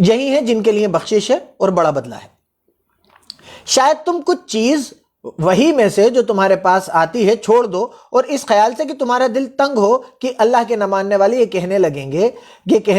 یہی ہیں جن کے لیے بخشش ہے اور بڑا بدلہ ہے۔ شاید تم کچھ چیز وہی میں سے جو تمہارے پاس آتی ہے چھوڑ دو، اور اس خیال سے کہ تمہارا دل تنگ ہو کہ اللہ کے نہ ماننے والے یہ کہنے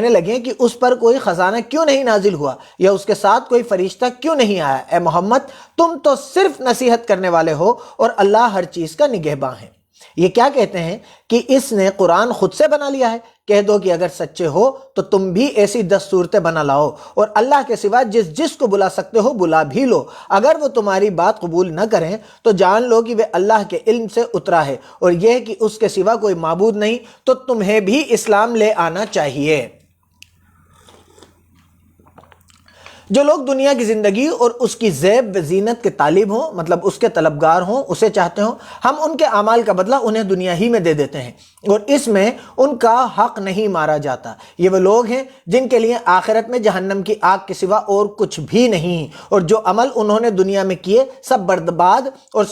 لگیں کہ اس پر کوئی خزانہ کیوں نہیں نازل ہوا، یا اس کے ساتھ کوئی فرشتہ کیوں نہیں آیا۔ اے محمد، تم تو صرف نصیحت کرنے والے ہو اور اللہ ہر چیز کا نگہباں ہے۔ یہ کیا کہتے ہیں کہ اس نے قرآن خود سے بنا لیا ہے؟ کہہ دو کہ اگر سچے ہو تو تم بھی ایسی 10 صورتیں بنا لاؤ، اور اللہ کے سوا جس کو بلا سکتے ہو بلا بھی لو۔ اگر وہ تمہاری بات قبول نہ کریں تو جان لو کہ وہ اللہ کے علم سے اترا ہے، اور یہ کہ اس کے سوا کوئی معبود نہیں، تو تمہیں بھی اسلام لے آنا چاہیے۔ جو لوگ دنیا کی زندگی اور اس کی زیب و زینت کے طالب ہوں، مطلب اس کے طلبگار ہوں، اسے چاہتے ہوں، ہم ان کے اعمال کا بدلہ انہیں دنیا ہی میں دے دیتے ہیں، اور اس میں ان کا حق نہیں مارا جاتا۔ یہ وہ لوگ ہیں جن کے لیے آخرت میں جہنم کی آگ کے سوا اور کچھ بھی نہیں، اور جو عمل انہوں نے دنیا میں کیے سب برباد، اور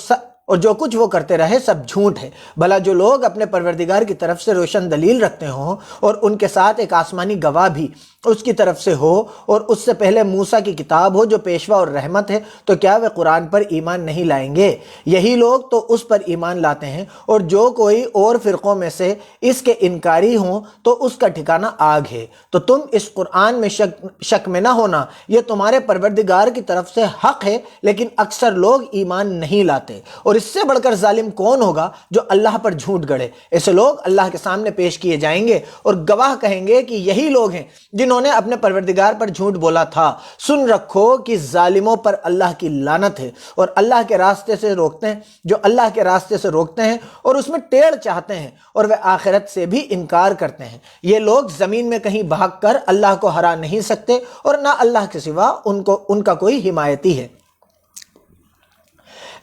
جو کچھ وہ کرتے رہے سب جھوٹ ہے۔ بھلا جو لوگ اپنے پروردگار کی طرف سے روشن دلیل رکھتے ہوں، اور ان کے ساتھ ایک آسمانی گواہ بھی اس کی طرف سے ہو، اور اس سے پہلے موسیٰ کی کتاب ہو جو پیشوا اور رحمت ہے، تو کیا وہ قرآن پر ایمان نہیں لائیں گے؟ یہی لوگ تو اس پر ایمان لاتے ہیں، اور جو کوئی اور فرقوں میں سے اس کے انکاری ہوں تو اس کا ٹھکانہ آگ ہے۔ تو تم اس قرآن میں شک میں نہ ہونا، یہ تمہارے پروردگار کی طرف سے حق ہے، لیکن اکثر لوگ ایمان نہیں لاتے۔ اور اس سے بڑھ کر ظالم کون ہوگا جو اللہ پر جھوٹ گڑے؟ ایسے لوگ اللہ کے سامنے پیش کیے جائیں گے اور گواہ کہیں گے کہ یہی لوگ ہیں جنہوں نے اپنے پروردگار پر جھوٹ بولا تھا۔ سن رکھو کہ ظالموں پر اللہ کی لعنت ہے، اور اللہ کے راستے سے روکتے ہیں جو اللہ کے راستے سے روکتے ہیں اور اس میں ٹیڑھ چاہتے ہیں، اور وہ آخرت سے بھی انکار کرتے ہیں۔ یہ لوگ زمین میں کہیں بھاگ کر اللہ کو ہرا نہیں سکتے، اور نہ اللہ کے سوا ان کا کوئی حمایتی ہے۔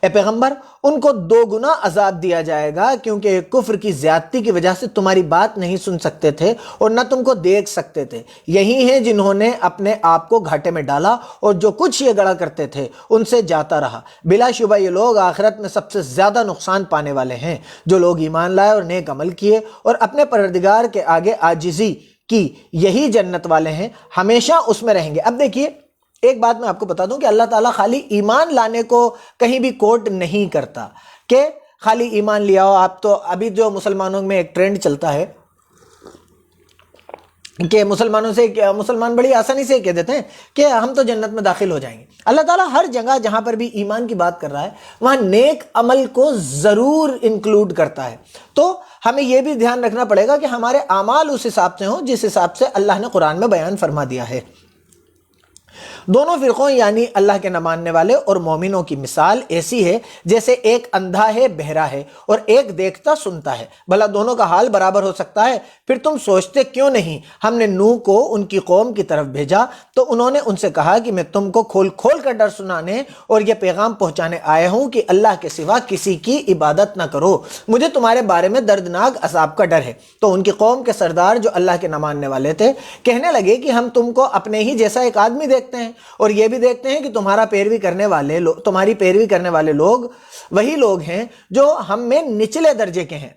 اے پیغمبر، ان کو 2 گنا عذاب دیا جائے گا، کیونکہ کفر کی زیادتی کی وجہ سے تمہاری بات نہیں سن سکتے تھے اور نہ تم کو دیکھ سکتے تھے۔ یہی ہیں جنہوں نے اپنے آپ کو گھاٹے میں ڈالا، اور جو کچھ یہ گڑا کرتے تھے ان سے جاتا رہا۔ بلا شبہ یہ لوگ آخرت میں سب سے زیادہ نقصان پانے والے ہیں۔ جو لوگ ایمان لائے اور نیک عمل کیے اور اپنے پروردگار کے آگے عاجزی کی، یہی جنت والے ہیں، ہمیشہ اس میں رہیں گے۔ اب دیکھیے، ایک بات میں آپ کو بتا دوں کہ اللہ تعالیٰ خالی ایمان لانے کو کہیں بھی کوٹ نہیں کرتا کہ خالی ایمان لیا ہو آپ تو۔ ابھی جو مسلمانوں میں ایک ٹرینڈ چلتا ہے کہ مسلمان بڑی آسانی سے کہہ دیتے ہیں کہ ہم تو جنت میں داخل ہو جائیں گے۔ اللہ تعالیٰ ہر جگہ جہاں پر بھی ایمان کی بات کر رہا ہے وہاں نیک عمل کو ضرور انکلوڈ کرتا ہے۔ تو ہمیں یہ بھی دھیان رکھنا پڑے گا کہ ہمارے اعمال اس حساب سے ہوں جس حساب سے اللہ نے قرآن میں بیان فرما دیا ہے۔ دونوں فرقوں یعنی اللہ کے نہ ماننے والے اور مومنوں کی مثال ایسی ہے جیسے ایک اندھا ہے بہرا ہے اور ایک دیکھتا سنتا ہے۔ بھلا دونوں کا حال برابر ہو سکتا ہے؟ پھر تم سوچتے کیوں نہیں؟ ہم نے نوح کو ان کی قوم کی طرف بھیجا تو انہوں نے ان سے کہا کہ میں تم کو کھول کھول کر ڈر سنانے اور یہ پیغام پہنچانے آیا ہوں کہ اللہ کے سوا کسی کی عبادت نہ کرو، مجھے تمہارے بارے میں دردناک عذاب کا ڈر ہے۔ تو ان کی قوم کے سردار جو اللہ کے نہ ماننے والے تھے کہنے لگے کہ ہم تم کو اپنے ہی جیسا ایک آدمی دیکھتے ہیں، اور یہ بھی دیکھتے ہیں کہ تمہاری پیروی کرنے والے لوگ وہی لوگ ہیں جو ہم میں نچلے درجے کے ہیں۔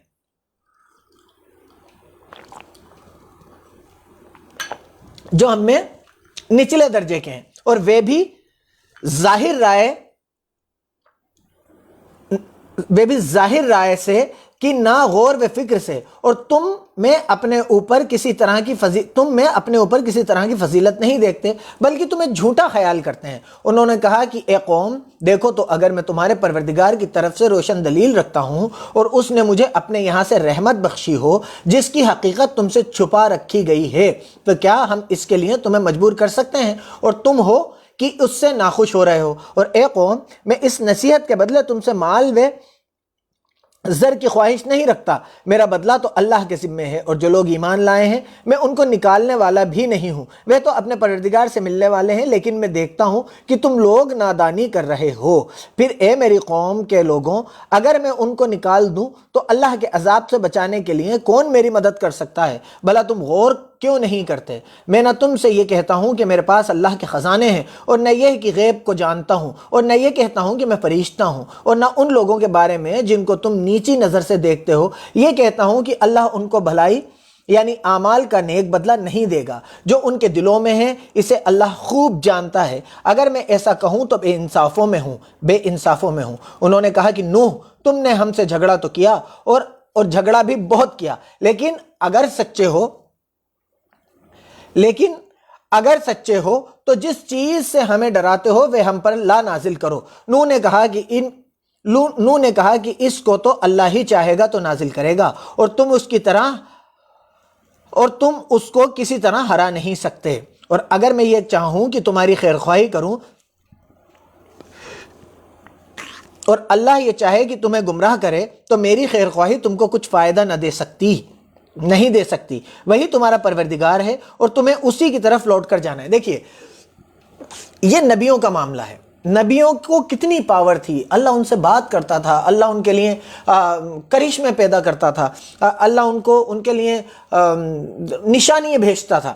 اور وہ بھی ظاہر رائے سے کہ نہ غور و فکر سے، اور تم میں اپنے اوپر کسی طرح کی فضیلت نہیں دیکھتے بلکہ تمہیں جھوٹا خیال کرتے ہیں۔ انہوں نے کہا کہ اے قوم، دیکھو تو اگر میں تمہارے پروردگار کی طرف سے روشن دلیل رکھتا ہوں اور اس نے مجھے اپنے یہاں سے رحمت بخشی ہو جس کی حقیقت تم سے چھپا رکھی گئی ہے، تو کیا ہم اس کے لیے تمہیں مجبور کر سکتے ہیں اور تم ہو کہ اس سے ناخوش ہو رہے ہو؟ اور اے قوم، میں اس نصیحت کے بدلے تم سے مال و زر کی خواہش نہیں رکھتا، میرا بدلہ تو اللہ کے ذمے ہے، اور جو لوگ ایمان لائے ہیں میں ان کو نکالنے والا بھی نہیں ہوں، وہ تو اپنے پروردگار سے ملنے والے ہیں، لیکن میں دیکھتا ہوں کہ تم لوگ نادانی کر رہے ہو۔ پھر اے میری قوم کے لوگوں، اگر میں ان کو نکال دوں تو اللہ کے عذاب سے بچانے کے لیے کون میری مدد کر سکتا ہے؟ بھلا تم غور کیوں نہیں کرتے؟ میں نہ تم سے یہ کہتا ہوں کہ میرے پاس اللہ کے خزانے ہیں، اور نہ یہ کہ غیب کو جانتا ہوں، اور نہ یہ کہتا ہوں کہ میں فرشتہ ہوں، اور نہ ان لوگوں کے بارے میں جن کو تم نیچی نظر سے دیکھتے ہو یہ کہتا ہوں کہ اللہ ان کو بھلائی یعنی اعمال کا نیک بدلہ نہیں دے گا جو ان کے دلوں میں ہے، اسے اللہ خوب جانتا ہے۔ اگر میں ایسا کہوں تو بے انصافوں میں ہوں۔ انہوں نے کہا کہ نوح، تم نے ہم سے جھگڑا تو کیا اور جھگڑا بھی بہت کیا، لیکن اگر سچے ہو تو جس چیز سے ہمیں ڈراتے ہو وہ ہم پر لا نازل کرو۔ نوح نے کہا کہ اس کو تو اللہ ہی چاہے گا تو نازل کرے گا، اور تم اس کو کسی طرح ہرا نہیں سکتے۔ اور اگر میں یہ چاہوں کہ تمہاری خیر خواہی کروں اور اللہ یہ چاہے کہ تمہیں گمراہ کرے تو میری خیر خواہی تم کو کچھ فائدہ نہیں دے سکتی۔ وہی تمہارا پروردگار ہے اور تمہیں اسی کی طرف لوٹ کر جانا ہے۔ دیکھیے، یہ نبیوں کا معاملہ ہے۔ نبیوں کو کتنی پاور تھی، اللہ ان سے بات کرتا تھا، اللہ ان کے لیے کرشمے پیدا کرتا تھا، اللہ ان کے لیے نشانیاں بھیجتا تھا،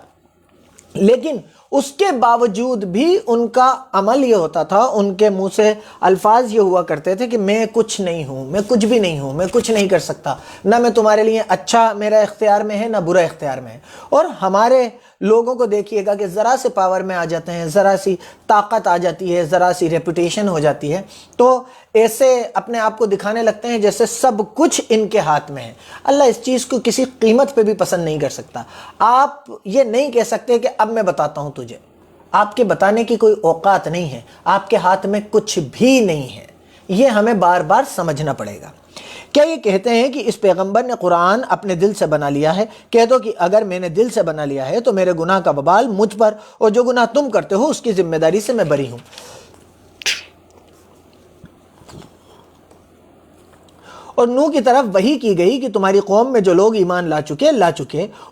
لیکن اس کے باوجود بھی ان کا عمل یہ ہوتا تھا، ان کے منہ سے الفاظ یہ ہوا کرتے تھے کہ میں کچھ نہیں ہوں، میں کچھ بھی نہیں ہوں، میں کچھ نہیں کر سکتا، نہ میں تمہارے لیے اچھا میرا اختیار میں ہے نہ برا اختیار میں ہے۔ اور ہمارے لوگوں کو دیکھیے گا کہ ذرا سے پاور میں آ جاتے ہیں، ذرا سی طاقت آ جاتی ہے، ذرا سی ریپوٹیشن ہو جاتی ہے، تو ایسے اپنے آپ کو دکھانے لگتے ہیں جیسے سب کچھ ان کے ہاتھ میں ہے۔ اللہ اس چیز کو کسی قیمت پہ بھی پسند نہیں کر سکتا۔ آپ یہ نہیں کہہ سکتے کہ اب میں بتاتا ہوں تجھے، آپ کے بتانے کی کوئی اوقات نہیں ہے، آپ کے ہاتھ میں کچھ بھی نہیں ہے۔ یہ ہمیں بار بار سمجھنا پڑے گا۔ کیا یہ کہتے ہیں کہ اس پیغمبر نے قرآن اپنے دل سے بنا لیا ہے؟ کہہ دو کہ اگر میں نے دل سے بنا لیا ہے تو میرے گناہ کا وبال مجھ پر، اور جو گناہ تم کرتے ہو اس کی ذمہ داری سے میں بری ہوں۔ اور نوح کی طرف وحی کی گئی کہ تمہاری قوم میں جو لوگ ایمان لا چکے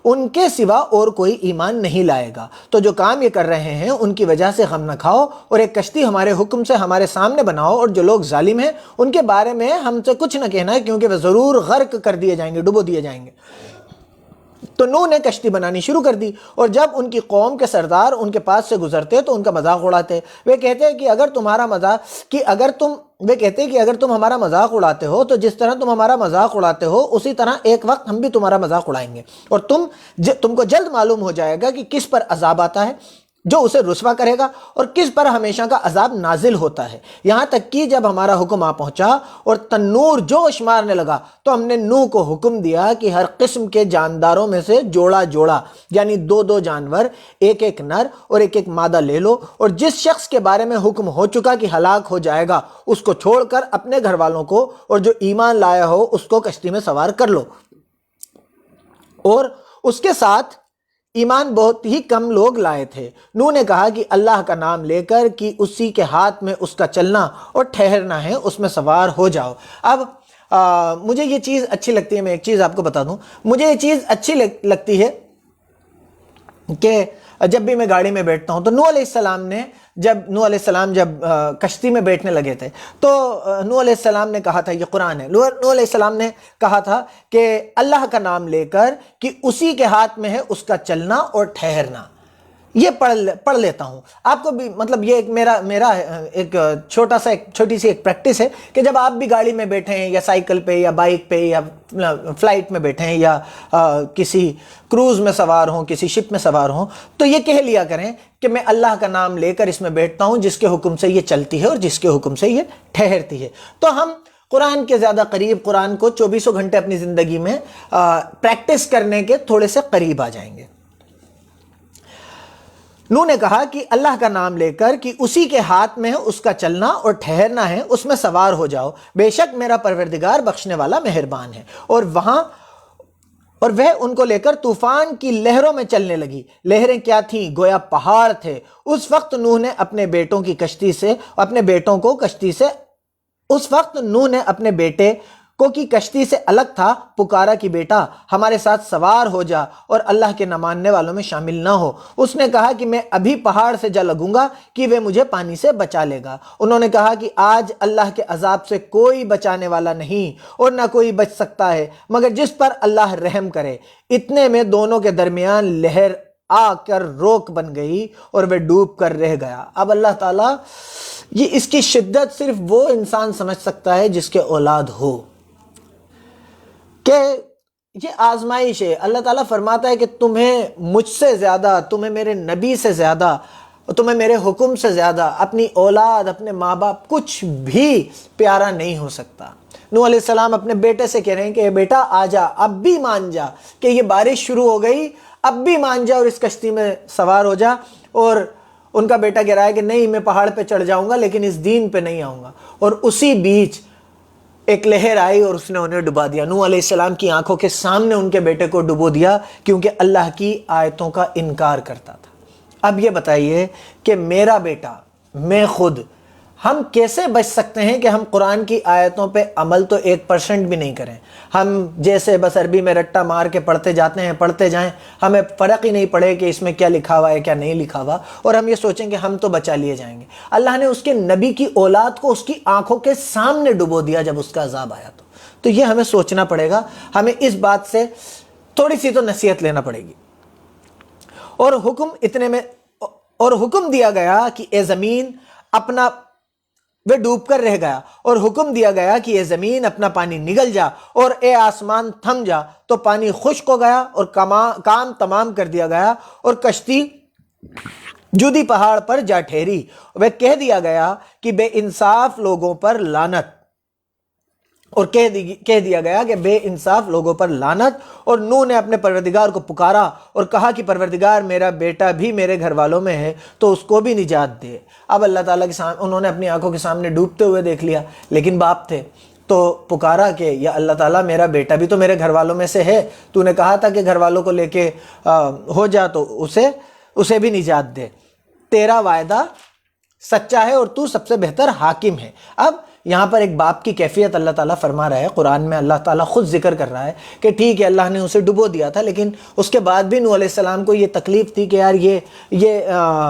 ان کے سوا اور کوئی ایمان نہیں لائے گا، تو جو کام یہ کر رہے ہیں ان کی وجہ سے غم نہ کھاؤ، اور ایک کشتی ہمارے حکم سے ہمارے سامنے بناؤ، اور جو لوگ ظالم ہیں ان کے بارے میں ہم سے کچھ نہ کہنا ہے، کیونکہ وہ ضرور غرق کر دیے جائیں گے، ڈبو دیے جائیں گے۔ تو نوح نے کشتی بنانی شروع کر دی، اور جب ان کی قوم کے سردار ان کے پاس سے گزرتے تو ان کا مذاق اڑاتے۔ وہ کہتے ہیں کہ اگر تم ہمارا مذاق اڑاتے ہو تو جس طرح تم ہمارا مذاق اڑاتے ہو اسی طرح ایک وقت ہم بھی تمہارا مذاق اڑائیں گے، اور تم کو جلد معلوم ہو جائے گا کہ کس پر عذاب آتا ہے جو اسے رسوا کرے گا، اور کس پر ہمیشہ کا عذاب نازل ہوتا ہے۔ یہاں تک کہ جب ہمارا حکم آ پہنچا اور تنور جوش مارنے لگا تو ہم نے نوح کو حکم دیا کہ ہر قسم کے جانداروں میں سے جوڑا یعنی 2 جانور، ایک نر اور ایک مادہ لے لو، اور جس شخص کے بارے میں حکم ہو چکا کہ ہلاک ہو جائے گا اس کو چھوڑ کر اپنے گھر والوں کو اور جو ایمان لایا ہو اس کو کشتی میں سوار کر لو۔ اور اس کے ساتھ ایمان بہت ہی کم لوگ لائے تھے۔ نوح نے کہا کہ اللہ کا نام لے کر کہ اسی کے ہاتھ میں اس کا چلنا اور ٹھہرنا ہے، اس میں سوار ہو جاؤ۔ اب مجھے یہ چیز اچھی لگتی ہے، میں ایک چیز آپ کو بتا دوں، مجھے یہ چیز اچھی لگتی ہے کہ جب بھی میں گاڑی میں بیٹھتا ہوں تو نوح علیہ السلام جب کشتی میں بیٹھنے لگے تھے تو نوح علیہ السلام نے کہا تھا، یہ قرآن ہے، نوح علیہ السلام نے کہا تھا کہ اللہ کا نام لے کر کہ اسی کے ہاتھ میں ہے اس کا چلنا اور ٹھہرنا۔ یہ پڑھ لیتا ہوں آپ کو بھی، مطلب یہ میرا ایک چھوٹی سی ایک پریکٹس ہے کہ جب آپ بھی گاڑی میں بیٹھے ہیں یا سائیکل پہ یا بائک پہ یا فلائٹ میں بیٹھے ہیں یا کسی کروز میں سوار ہوں، کسی شپ میں سوار ہوں، تو یہ کہہ لیا کریں کہ میں اللہ کا نام لے کر اس میں بیٹھتا ہوں جس کے حکم سے یہ چلتی ہے اور جس کے حکم سے یہ ٹھہرتی ہے۔ تو ہم قرآن کے زیادہ قریب، قرآن کو 24 گھنٹے اپنی زندگی میں پریکٹس کرنے کے تھوڑے سے قریب آ جائیں گے۔ نوح نے کہا کہ اللہ کا نام لے کر کہ اسی کے ہاتھ میں ہے اس کا چلنا اور ٹھہرنا ہے، اس میں سوار ہو جاؤ، بے شک میرا پروردگار بخشنے والا مہربان ہے۔ اور وہ ان کو لے کر طوفان کی لہروں میں چلنے لگی۔ لہریں کیا تھیں؟ گویا پہاڑ تھے۔ اس وقت نوح نے اپنے بیٹوں کو کی کشتی سے الگ تھا، پکارا کہ بیٹا ہمارے ساتھ سوار ہو جا اور اللہ کے نہ ماننے والوں میں شامل نہ ہو۔ اس نے کہا کہ میں ابھی پہاڑ سے جا لگوں گا کہ وہ مجھے پانی سے بچا لے گا۔ انہوں نے کہا کہ آج اللہ کے عذاب سے کوئی بچانے والا نہیں اور نہ کوئی بچ سکتا ہے مگر جس پر اللہ رحم کرے۔ اتنے میں دونوں کے درمیان لہر آ کر روک بن گئی اور وہ ڈوب کر رہ گیا۔ اب اللہ تعالیٰ اس کی شدت صرف وہ انسان سمجھ سکتا ہے جس کے اولاد ہو، کہ یہ آزمائش ہے۔ اللہ تعالیٰ فرماتا ہے کہ تمہیں مجھ سے زیادہ، تمہیں میرے نبی سے زیادہ، تمہیں میرے حکم سے زیادہ اپنی اولاد، اپنے ماں باپ کچھ بھی پیارا نہیں ہو سکتا۔ نوح علیہ السلام اپنے بیٹے سے کہہ رہے ہیں کہ بیٹا آ جا، اب بھی مان جا کہ یہ بارش شروع ہو گئی، اب بھی مان جا اور اس کشتی میں سوار ہو جا۔ اور ان کا بیٹا کہہ رہا ہے کہ نہیں، میں پہاڑ پہ چڑھ جاؤں گا لیکن اس دین پہ نہیں آؤں گا۔ اور اسی بیچ ایک لہر آئی اور اس نے انہیں ڈبا دیا۔ نوح علیہ السلام کی آنکھوں کے سامنے ان کے بیٹے کو ڈبو دیا کیونکہ اللہ کی آیتوں کا انکار کرتا تھا۔ اب یہ بتائیے کہ میرا بیٹا، میں خود، ہم کیسے بچ سکتے ہیں کہ ہم قرآن کی آیتوں پہ عمل تو 1% بھی نہیں کریں؟ ہم جیسے بس عربی میں رٹا مار کے پڑھتے جاتے ہیں، پڑھتے جائیں، ہمیں فرق ہی نہیں پڑے کہ اس میں کیا لکھا ہوا ہے کیا نہیں لکھا ہوا، اور ہم یہ سوچیں کہ ہم تو بچا لیے جائیں گے۔ اللہ نے اس کے نبی کی اولاد کو اس کی آنکھوں کے سامنے ڈبو دیا جب اس کا عذاب آیا تو یہ ہمیں سوچنا پڑے گا، ہمیں اس بات سے تھوڑی سی تو نصیحت لینا پڑے گی۔ اور حکم دیا گیا کہ اے زمین اپنا، وہ ڈوب کر رہ گیا، اور حکم دیا گیا کہ اے زمین اپنا پانی نگل جا، اور اے آسمان تھم جا، تو پانی خشک ہو گیا اور کام تمام کر دیا گیا، اور کشتی جودی پہاڑ پر جا ٹھہری۔ وہ کہہ دیا گیا کہ بے انصاف لوگوں پر لعنت، اور کہہ دیا گیا کہ بے انصاف لوگوں پر لعنت۔ اور نوح نے اپنے پروردگار کو پکارا اور کہا کہ پروردگار، میرا بیٹا بھی میرے گھر والوں میں ہے تو اس کو بھی نجات دے۔ اب اللہ تعالیٰ کے سامنے انہوں نے اپنی آنکھوں کے سامنے ڈوبتے ہوئے دیکھ لیا، لیکن باپ تھے تو پکارا کہ یا اللہ تعالیٰ، میرا بیٹا بھی تو میرے گھر والوں میں سے ہے، تو نے کہا تھا کہ گھر والوں کو لے کے ہو جا تو اسے بھی نجات دے، تیرا وعدہ سچا ہے اور تو سب سے بہتر حاکم ہے۔ اب یہاں پر ایک باپ کی کیفیت اللہ تعالیٰ فرما رہا ہے، قرآن میں اللہ تعالیٰ خود ذکر کر رہا ہے کہ ٹھیک ہے اللہ نے اسے ڈبو دیا تھا، لیکن اس کے بعد بھی نوح علیہ السلام کو یہ تکلیف تھی کہ یار یہ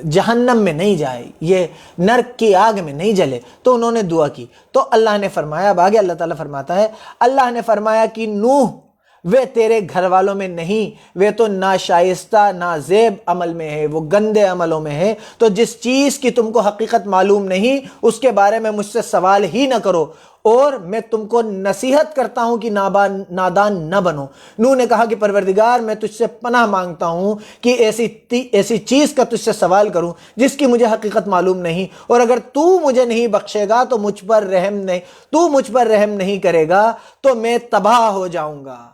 جہنم میں نہیں جائے، یہ نرک کی آگ میں نہیں جلے، تو انہوں نے دعا کی تو اللہ نے فرمایا۔ اب آگے اللہ تعالیٰ فرماتا ہے، اللہ نے فرمایا کہ نوح، وہ تیرے گھر والوں میں نہیں، وہ تو ناشائستہ نازیب عمل میں ہے، وہ گندے عملوں میں ہے، تو جس چیز کی تم کو حقیقت معلوم نہیں اس کے بارے میں مجھ سے سوال ہی نہ کرو، اور میں تم کو نصیحت کرتا ہوں کہ نادان نہ بنو۔ نوح نے کہا کہ پروردگار، میں تجھ سے پناہ مانگتا ہوں کہ ایسی چیز کا تجھ سے سوال کروں جس کی مجھے حقیقت معلوم نہیں، اور اگر تو مجھے نہیں بخشے گا تو مجھ پر رحم نہیں کرے گا تو میں تباہ ہو جاؤں گا۔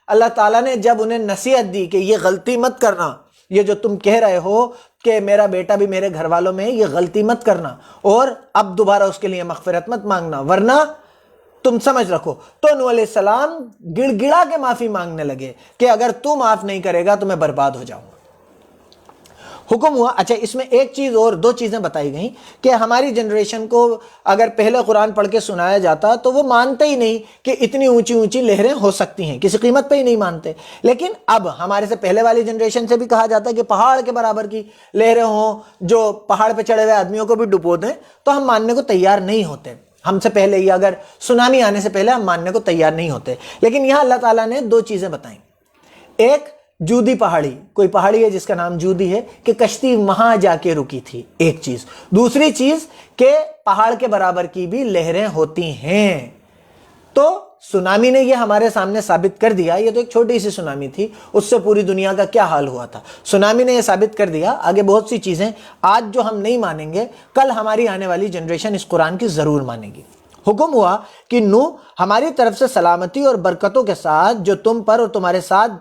اللہ تعالیٰ نے جب انہیں نصیحت دی کہ یہ غلطی مت کرنا، یہ جو تم کہہ رہے ہو کہ میرا بیٹا بھی میرے گھر والوں میں، یہ غلطی مت کرنا، اور اب دوبارہ اس کے لیے مغفرت مت مانگنا ورنہ تم سمجھ رکھو، تو نوح علیہ السلام گڑ گڑا کے معافی مانگنے لگے کہ اگر تو معاف نہیں کرے گا تو میں برباد ہو جاؤں گا۔ حکم ہوا۔ اچھا، اس میں ایک چیز اور، دو چیزیں بتائی گئیں کہ ہماری جنریشن کو اگر پہلے قرآن پڑھ کے سنایا جاتا تو وہ مانتے ہی نہیں کہ اتنی اونچی اونچی لہریں ہو سکتی ہیں، کسی قیمت پہ ہی نہیں مانتے۔ لیکن اب ہمارے سے پہلے والی جنریشن سے بھی کہا جاتا ہے کہ پہاڑ کے برابر کی لہریں ہوں جو پہاڑ پہ چڑھے ہوئے آدمیوں کو بھی ڈبو دیں، تو ہم ماننے کو تیار نہیں ہوتے۔ ہم سے پہلے ہی اگر سونامی آنے سے پہلے ہم ماننے کو تیار نہیں ہوتے۔ لیکن یہاں اللہ تعالیٰ نے دو چیزیں بتائیں، ایک جودی پہاڑی، کوئی پہاڑی ہے جس کا نام جودی ہے، کہ کشتی وہاں جا کے رکی تھی، ایک چیز۔ دوسری چیز کہ پہاڑ کے برابر کی بھی لہریں ہوتی ہیں۔ تو سونامی نے یہ ہمارے سامنے ثابت کر دیا، یہ تو ایک چھوٹی سی سونامی تھی، اس سے پوری دنیا کا کیا حال ہوا تھا۔ سونامی نے یہ ثابت کر دیا، آگے بہت سی چیزیں آج جو ہم نہیں مانیں گے، کل ہماری آنے والی جنریشن اس قرآن کی ضرور مانے گی۔ حکم ہوا کہ نوح، ہماری طرف سے سلامتی اور برکتوں کے ساتھ جو تم پر اور تمہارے ساتھ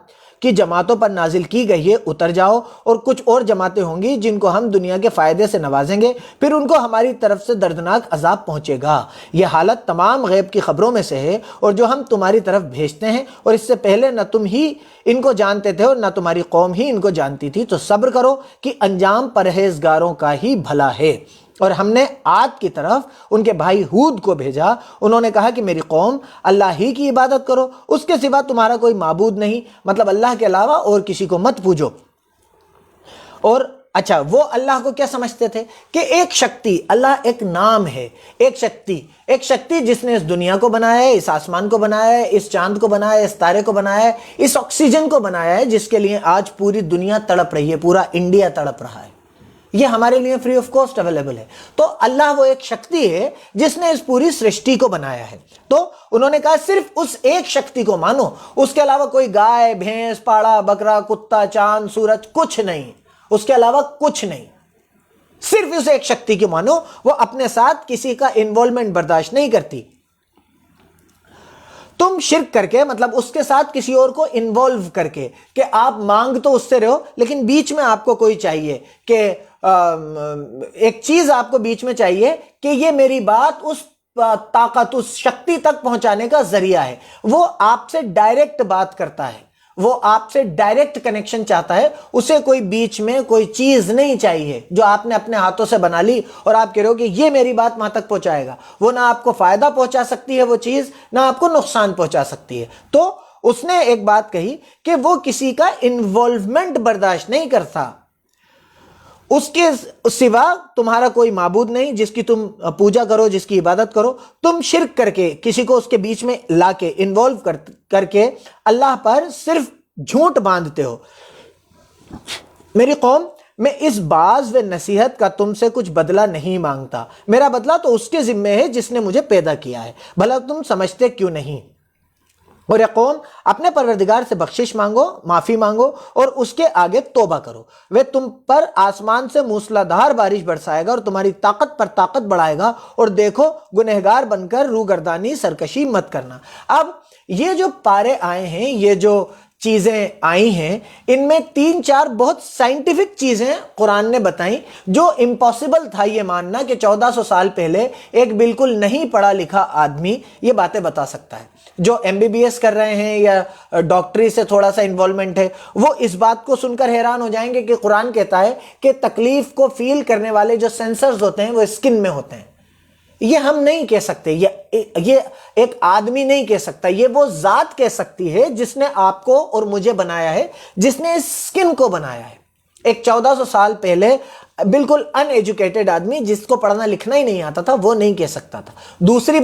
کی جماعتوں پر نازل کی گئی ہے اتر جاؤ، اور کچھ اور جماعتیں ہوں گی جن کو ہم دنیا کے فائدے سے نوازیں گے، پھر ان کو ہماری طرف سے دردناک عذاب پہنچے گا۔ یہ حالت تمام غیب کی خبروں میں سے ہے اور جو ہم تمہاری طرف بھیجتے ہیں، اور اس سے پہلے نہ تم ہی ان کو جانتے تھے اور نہ تمہاری قوم ہی ان کو جانتی تھی، تو صبر کرو کہ انجام پرہیزگاروں کا ہی بھلا ہے۔ اور ہم نے عاد کی طرف ان کے بھائی ہود کو بھیجا، انہوں نے کہا کہ میری قوم، اللہ ہی کی عبادت کرو، اس کے سوا تمہارا کوئی معبود نہیں، مطلب اللہ کے علاوہ اور کسی کو مت پوجو۔ اور اچھا، وہ اللہ کو کیا سمجھتے تھے کہ ایک شکتی، اللہ ایک نام ہے، ایک شکتی جس نے اس دنیا کو بنایا ہے، اس آسمان کو بنایا ہے، اس چاند کو بنایا ہے، اس تارے کو بنایا ہے، اس آکسیجن کو بنایا ہے جس کے لیے آج پوری دنیا تڑپ رہی ہے، پورا انڈیا تڑپ رہا ہے۔ یہ ہمارے لیے فری آف کاسٹ اویلیبل ہے۔ تو اللہ وہ ایک شکتی ہے جس نے اس پوری سرشٹی کو بنایا ہے۔ تو انہوں نے کہا صرف اس ایک شکتی کو مانو، اس کے علاوہ کوئی گائے، بھینس، پاڑا، بکرا، کتا، چاند، سورج، کچھ نہیں، اس کے علاوہ کچھ نہیں، صرف اس ایک شکتی کو مانو۔ وہ اپنے ساتھ کسی کا انوالومنٹ برداشت نہیں کرتی۔ تم شرک کر کے، مطلب اس کے ساتھ کسی اور کو انوالو کر کے، کہ آپ مانگ تو اس سے رہو لیکن بیچ میں آپ کو کوئی چاہیے، کہ ایک چیز آپ کو بیچ میں چاہیے کہ یہ میری بات اس طاقت، اس شکتی تک پہنچانے کا ذریعہ ہے۔ وہ آپ سے ڈائریکٹ بات کرتا ہے، وہ آپ سے ڈائریکٹ کنیکشن چاہتا ہے، اسے کوئی بیچ میں کوئی چیز نہیں چاہیے جو آپ نے اپنے ہاتھوں سے بنا لی اور آپ کہہ رہے ہو کہ یہ میری بات وہاں تک پہنچائے گا۔ وہ نہ آپ کو فائدہ پہنچا سکتی ہے وہ چیز، نہ آپ کو نقصان پہنچا سکتی ہے۔ تو اس نے ایک بات کہی کہ وہ کسی کا انوالومنٹ برداشت نہیں کرتا، اس کے سوا تمہارا کوئی معبود نہیں جس کی تم پوجا کرو، جس کی عبادت کرو۔ تم شرک کر کے، کسی کو اس کے بیچ میں لا کے، انوالو کر کے اللہ پر صرف جھوٹ باندھتے ہو۔ میری قوم، میں اس باز و نصیحت کا تم سے کچھ بدلہ نہیں مانگتا، میرا بدلہ تو اس کے ذمے ہے جس نے مجھے پیدا کیا ہے، بھلا تم سمجھتے کیوں نہیں؟ اور اے قوم، اپنے پروردگار سے بخشش مانگو، معافی مانگو اور اس کے آگے توبہ کرو، وہ تم پر آسمان سے موسلادھار بارش برسائے گا اور تمہاری طاقت پر طاقت بڑھائے گا، اور دیکھو گنہگار بن کر روگردانی سرکشی مت کرنا۔ اب یہ جو پارے آئے ہیں، یہ جو چیزیں آئی ہیں، ان میں 3-4 بہت سائنٹیفک چیزیں قرآن نے بتائیں جو امپاسبل تھا یہ ماننا کہ 1400 سال پہلے ایک بالکل نہیں پڑھا لکھا آدمی یہ باتیں بتا سکتا ہے۔ جو MBBS کر رہے ہیں یا ڈاکٹری سے تھوڑا سا انوالومنٹ ہے، وہ اس بات کو سن کر حیران ہو جائیں گے کہ قرآن کہتا ہے کہ تکلیف کو فیل کرنے والے جو سینسرز ہوتے ہیں وہ اسکن میں ہوتے ہیں۔ یہ ہم نہیں کہہ سکتے، یہ ایک آدمی نہیں کہہ سکتا، یہ وہ ذات کہہ سکتی ہے جس نے آپ کو اور مجھے بنایا ہے، جس نے اس اسکن کو بنایا ہے۔ ایک 1400 سال پہلے بالکل ان ایجوکیٹڈ آدمی جس کو پڑھنا لکھنا ہی نہیں آتا تھا وہ نہیں کہہ سکتا تھا۔ دوسری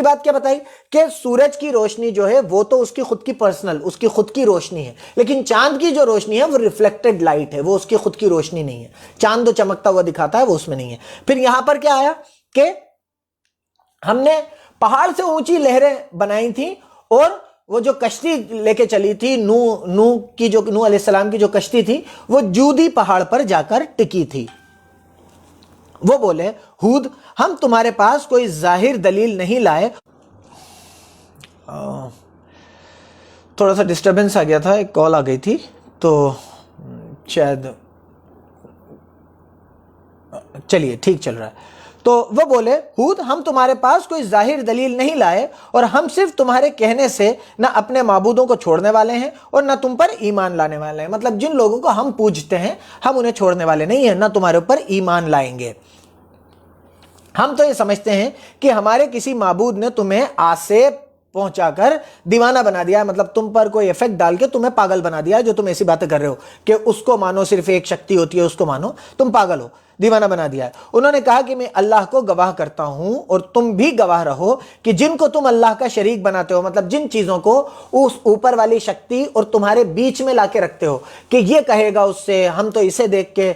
بات کیا بتائی کہ سورج کی روشنی جو ہے وہ تو اس کی خود کی پرسنل، اس کی خود کی روشنی ہے، لیکن چاند کی جو روشنی ہے وہ ریفلیکٹڈ لائٹ ہے، وہ اس کی خود کی روشنی نہیں ہے۔ چاند جو چمکتا ہوا دکھاتا ہے وہ اس میں نہیں ہے۔ پھر یہاں پر کیا آیا کہ ہم نے پہاڑ سے اونچی لہریں بنائی تھیں، اور وہ جو کشتی لے کے چلی تھی نوح علیہ السلام کی جو کشتی تھی وہ جودی پہاڑ پر جا کر ٹکی تھی۔ وہ بولے ہود، ہم تمہارے پاس کوئی ظاہر دلیل نہیں لائے۔ تھوڑا سا ڈسٹربنس آ گیا تھا، ایک کال آ گئی تھی تو شاید، چلیے ٹھیک چل رہا ہے۔ تو وہ بولے ہود، ہم تمہارے پاس کوئی ظاہر دلیل نہیں لائے، اور ہم صرف تمہارے کہنے سے نہ اپنے معبودوں کو چھوڑنے والے ہیں اور نہ تم پر ایمان لانے والے ہیں۔ مطلب جن لوگوں کو ہم پوجتے ہیں ہم انہیں چھوڑنے والے نہیں ہیں، نہ تمہارے اوپر ایمان لائیں گے۔ ہم تو یہ سمجھتے ہیں کہ ہمارے کسی معبود نے تمہیں آسیب پہنچا کر دیوانہ بنا دیا ہے، مطلب تم پر کوئی ایفیکٹ ڈال کے تمہیں پاگل بنا دیا ہے، جو تم ایسی باتیں کر رہے ہو کہ اس کو مانو، صرف ایک شکتی ہوتی ہے اس کو مانو، تم پاگل ہو، دیوانہ بنا دیا ہے۔ انہوں نے کہا کہ میں اللہ کو گواہ کرتا ہوں اور تم بھی گواہ رہو کہ جن کو تم اللہ کا شریک بناتے ہو، مطلب جن چیزوں کو اس اوپر والی شکتی اور تمہارے بیچ میں لا کے رکھتے ہو کہ یہ کہے گا اس سے ہم تو اسے دیکھ کے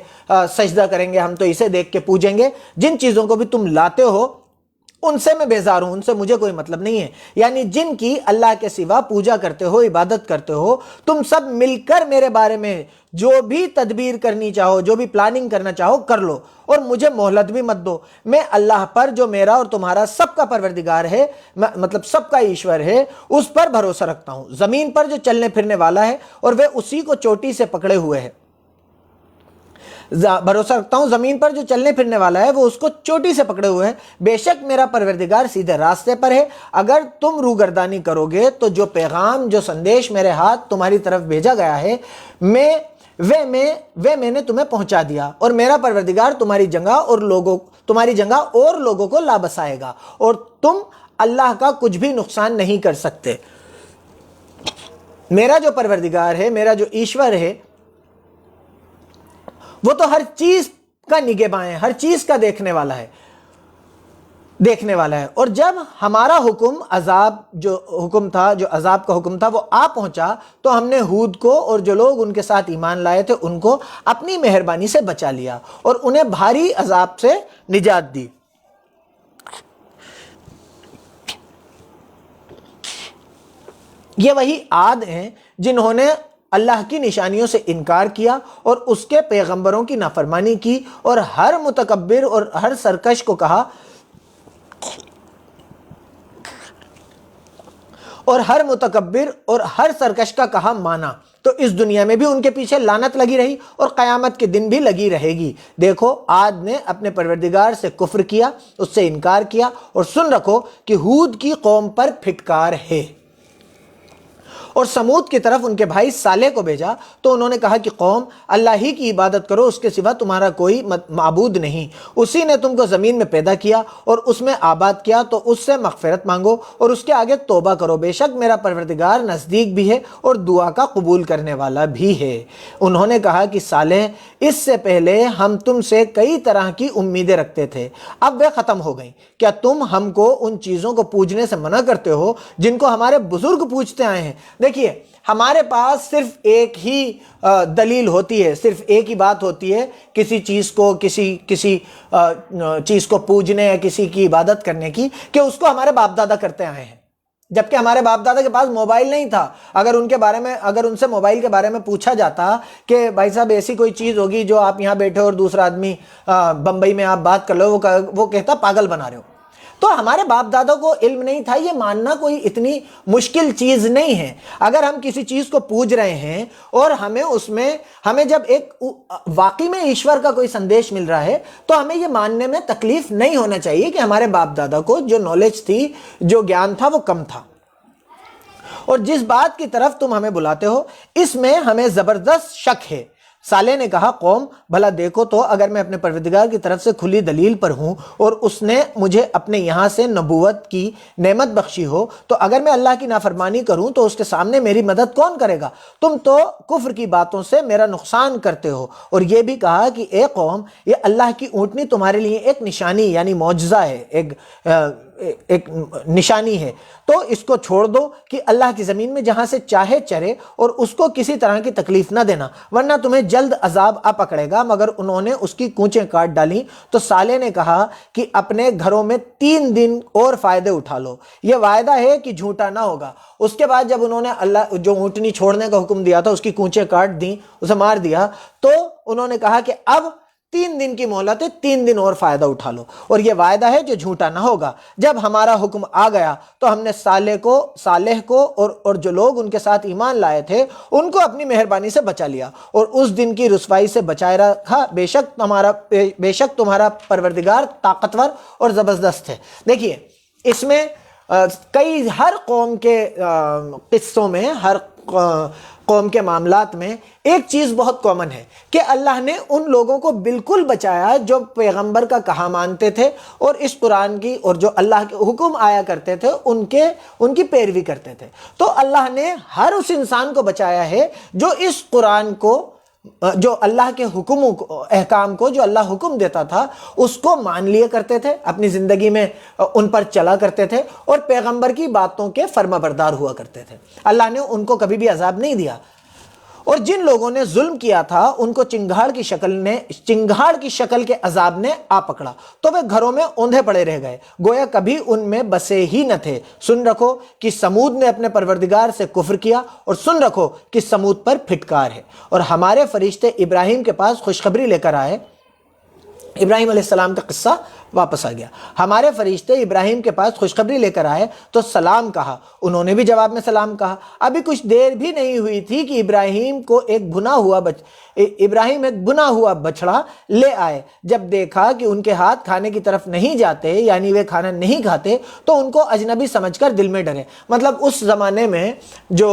سجدہ کریں گے، ہم تو اسے دیکھ کے پوجیں گے، جن چیزوں کو بھی تم لاتے ہو ان سے میں بیزار ہوں، ان سے مجھے کوئی مطلب نہیں ہے۔ یعنی جن کی اللہ کے سوا پوجا کرتے ہو، عبادت کرتے ہو، تم سب مل کر میرے بارے میں جو بھی تدبیر کرنی چاہو، جو بھی پلاننگ کرنا چاہو کر لو، اور مجھے مہلت بھی مت دو۔ میں اللہ پر جو میرا اور تمہارا سب کا پروردگار ہے، مطلب سب کا ایشور ہے، اس پر بھروسہ رکھتا ہوں، زمین پر جو چلنے پھرنے والا ہے اور وہ اسی کو چوٹی سے پکڑے ہوئے ہے۔ بھروسہ رکھتا ہوں زمین پر جو چلنے پھرنے والا ہے وہ اس کو چوٹی سے پکڑے ہوئے ہے، بے شک میرا پروردگار سیدھے راستے پر ہے۔ اگر تم روگردانی کرو گے تو جو پیغام، جو سندیش میرے ہاتھ تمہاری طرف بھیجا گیا ہے میں نے تمہیں پہنچا دیا، اور میرا پروردگار تمہاری جگہ اور لوگوں کو لا بسائے گا، اور تم اللہ کا کچھ بھی نقصان نہیں کر سکتے۔ میرا جو پروردگار ہے، میرا جو ایشور ہے، وہ تو ہر چیز کا نگہباں ہے، ہر چیز کا دیکھنے والا ہے۔ دیکھنے والا ہے۔ اور جب ہمارا حکم جو عذاب کا حکم تھا وہ آ پہنچا تو ہم نے ہود کو اور جو لوگ ان کے ساتھ ایمان لائے تھے ان کو اپنی مہربانی سے بچا لیا اور انہیں بھاری عذاب سے نجات دی۔ یہ وہی عاد ہیں جنہوں نے اللہ کی نشانیوں سے انکار کیا اور اس کے پیغمبروں کی نافرمانی کی، اور ہر متکبر اور ہر سرکش کو کہا کا کہا مانا، تو اس دنیا میں بھی ان کے پیچھے لعنت لگی رہی اور قیامت کے دن بھی لگی رہے گی۔ دیکھو عاد نے اپنے پروردگار سے کفر کیا، اس سے انکار کیا، اور سن رکھو کہ ہود کی قوم پر پھٹکار ہے۔ اور سمود کی طرف ان کے بھائی صالح کو بھیجا تو انہوں نے کہا کہ قوم اللہ ہی کی عبادت کرو، اس کے سوا تمہارا کوئی معبود نہیں، اسی نے تم کو زمین میں پیدا کیا اور اس میں آباد کیا، تو اس سے مغفرت مانگو اور اس کے آگے توبہ کرو، بے شک میرا پروردگار نزدیک بھی ہے اور دعا کا قبول کرنے والا بھی ہے۔ انہوں نے کہا کہ صالح اس سے پہلے ہم تم سے کئی طرح کی امیدیں رکھتے تھے، اب وہ ختم ہو گئیں، کیا تم ہم کو ان چیزوں کو پوجنے سے منع کرتے ہو جن کو ہمارے بزرگ پوجتے آئے ہیں؟ دیکھیے ہمارے پاس صرف ایک ہی دلیل ہوتی ہے، صرف ایک ہی بات ہوتی ہے کسی چیز کو کسی چیز کو پوجنے یا کسی کی عبادت کرنے کی، کہ اس کو ہمارے باپ دادا کرتے آئے ہیں، جبکہ ہمارے باپ دادا کے پاس موبائل نہیں تھا۔ اگر ان سے موبائل کے بارے میں پوچھا جاتا کہ بھائی صاحب ایسی کوئی چیز ہوگی جو آپ یہاں بیٹھے اور دوسرا آدمی بمبئی میں آپ بات کر لو، وہ کہتا پاگل بنا رہے ہو۔ تو ہمارے باپ دادا کو علم نہیں تھا، یہ ماننا کوئی اتنی مشکل چیز نہیں ہے۔ اگر ہم کسی چیز کو پوج رہے ہیں اور ہمیں جب ایک واقعی میں ایشور کا کوئی سندیش مل رہا ہے تو ہمیں یہ ماننے میں تکلیف نہیں ہونا چاہیے کہ ہمارے باپ دادا کو جو نالج تھی، جو گیان تھا، وہ کم تھا۔ اور جس بات کی طرف تم ہمیں بلاتے ہو اس میں ہمیں زبردست شک ہے۔ صالح نے کہا قوم بھلا دیکھو تو، اگر میں اپنے پروردگار کی طرف سے کھلی دلیل پر ہوں اور اس نے مجھے اپنے یہاں سے نبوت کی نعمت بخشی ہو، تو اگر میں اللہ کی نافرمانی کروں تو اس کے سامنے میری مدد کون کرے گا؟ تم تو کفر کی باتوں سے میرا نقصان کرتے ہو۔ اور یہ بھی کہا کہ اے قوم، یہ اللہ کی اونٹنی تمہارے لیے ایک نشانی یعنی معجزہ ہے، ایک نشانی ہے، تو اس کو چھوڑ دو کہ اللہ کی زمین میں جہاں سے چاہے چرے اور اس کو کسی طرح کی تکلیف نہ دینا، ورنہ تمہیں جلد عذاب آ پکڑے گا۔ مگر انہوں نے اس کی کونچیں کاٹ ڈالیں۔ تو صالح نے کہا کہ اپنے گھروں میں 3 دن اور فائدے اٹھا لو، یہ وعدہ ہے کہ جھوٹا نہ ہوگا۔ اس کے بعد جب انہوں نے اللہ جو اونٹنی چھوڑنے کا حکم دیا تھا اس کی کونچیں کاٹ دیں، اسے مار دیا، تو انہوں نے کہا کہ اب 3 دن کی مہلت ہے، 3 دن اور فائدہ اٹھا لو، اور یہ وعدہ ہے جو جھوٹا نہ ہوگا۔ جب ہمارا حکم آ گیا تو ہم نے صالح کو اور جو لوگ ان کے ساتھ ایمان لائے تھے ان کو اپنی مہربانی سے بچا لیا اور اس دن کی رسوائی سے بچائے رکھا، بے شک تمہارا پروردگار طاقتور اور زبردست ہے۔ دیکھیے اس میں ہر قوم کے قصوں میں، ہر قوم کے معاملات میں ایک چیز بہت کامن ہے کہ اللہ نے ان لوگوں کو بالکل بچایا جو پیغمبر کا کہا مانتے تھے اور اس قرآن کی اور جو اللہ کے حکم آیا کرتے تھے ان کی پیروی کرتے تھے۔ تو اللہ نے ہر اس انسان کو بچایا ہے جو اس قرآن کو، جو اللہ کے احکام کو، جو اللہ حکم دیتا تھا اس کو مان لیا کرتے تھے، اپنی زندگی میں ان پر چلا کرتے تھے اور پیغمبر کی باتوں کے فرما بردار ہوا کرتے تھے۔ اللہ نے ان کو کبھی بھی عذاب نہیں دیا۔ اور جن لوگوں نے ظلم کیا تھا ان کو چنگھاڑ کی شکل کے عذاب نے آ پکڑا تو وہ گھروں میں اوندھے پڑے رہ گئے، گویا کبھی ان میں بسے ہی نہ تھے۔ سن رکھو کہ سمود نے اپنے پروردگار سے کفر کیا، اور سن رکھو کہ سمود پر پھٹکار ہے۔ اور ہمارے فرشتے ابراہیم کے پاس خوشخبری لے کر آئے۔ ابراہیم علیہ السلام کا قصہ واپس آ گیا۔ ہمارے فرشتے ابراہیم کے پاس خوشخبری لے کر آئے تو سلام کہا، انہوں نے بھی جواب میں سلام کہا۔ ابھی کچھ دیر بھی نہیں ہوئی تھی کہ ابراہیم ایک بنا ہوا بچڑا لے آئے۔ جب دیکھا کہ ان کے ہاتھ کھانے کی طرف نہیں جاتے، یعنی وہ کھانا نہیں کھاتے، تو ان کو اجنبی سمجھ کر دل میں ڈرے۔ مطلب اس زمانے میں جو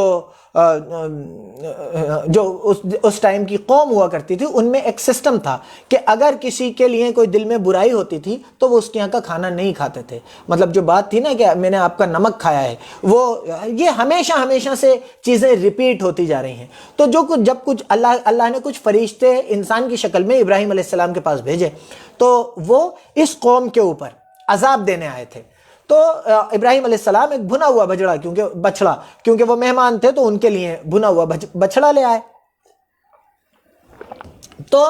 اس ٹائم کی قوم ہوا کرتی تھی ان میں ایک سسٹم تھا کہ اگر کسی کے لیے کوئی دل میں برائی ہوتی تھی تو وہ اس کے یہاں کا کھانا نہیں کھاتے تھے۔ مطلب جو بات تھی نا کہ میں نے آپ کا نمک کھایا ہے، یہ ہمیشہ سے چیزیں ریپیٹ ہوتی جا رہی ہیں۔ تو جب کچھ اللہ نے کچھ فرشتے انسان کی شکل میں ابراہیم علیہ السلام کے پاس بھیجے تو وہ اس قوم کے اوپر عذاب دینے آئے تھے۔ تو ابراہیم علیہ السلام ایک بھنا ہوا بچڑا کیونکہ وہ مہمان تھے تو ان کے لیے بھنا ہوا بچڑا لے آئے۔ تو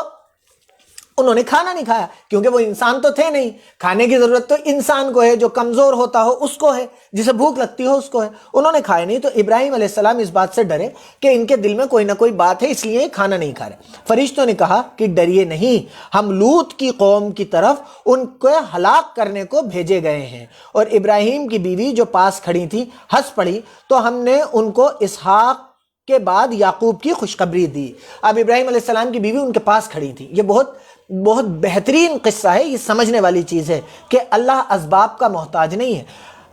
انہوں نے کھانا نہیں کھایا کیونکہ وہ انسان تو تھے نہیں، کھانے کی ضرورت تو انسان کو ہے، جو کمزور ہوتا ہو اس کو ہے، جسے بھوک لگتی ہو اس کو ہے۔ انہوں نے کھائے نہیں، تو ابراہیم علیہ السلام اس بات سے ڈرے کہ ان کے دل میں کوئی نہ کوئی بات ہے، اس لیے کھانا نہیں کھا رہے۔ فرشتوں نے کہا کہ ڈریے نہیں، ہم لوط کی قوم کی طرف ان کو ہلاک کرنے کو بھیجے گئے ہیں۔ اور ابراہیم کی بیوی جو پاس کھڑی تھی ہنس پڑی، تو ہم نے ان کو اسحاق کے بعد یعقوب کی خوشخبری دی۔ اب ابراہیم علیہ السلام کی بیوی ان کے پاس کھڑی تھی۔ یہ بہت بہترین قصہ ہے، یہ سمجھنے والی چیز ہے کہ اللہ اسباب کا محتاج نہیں ہے۔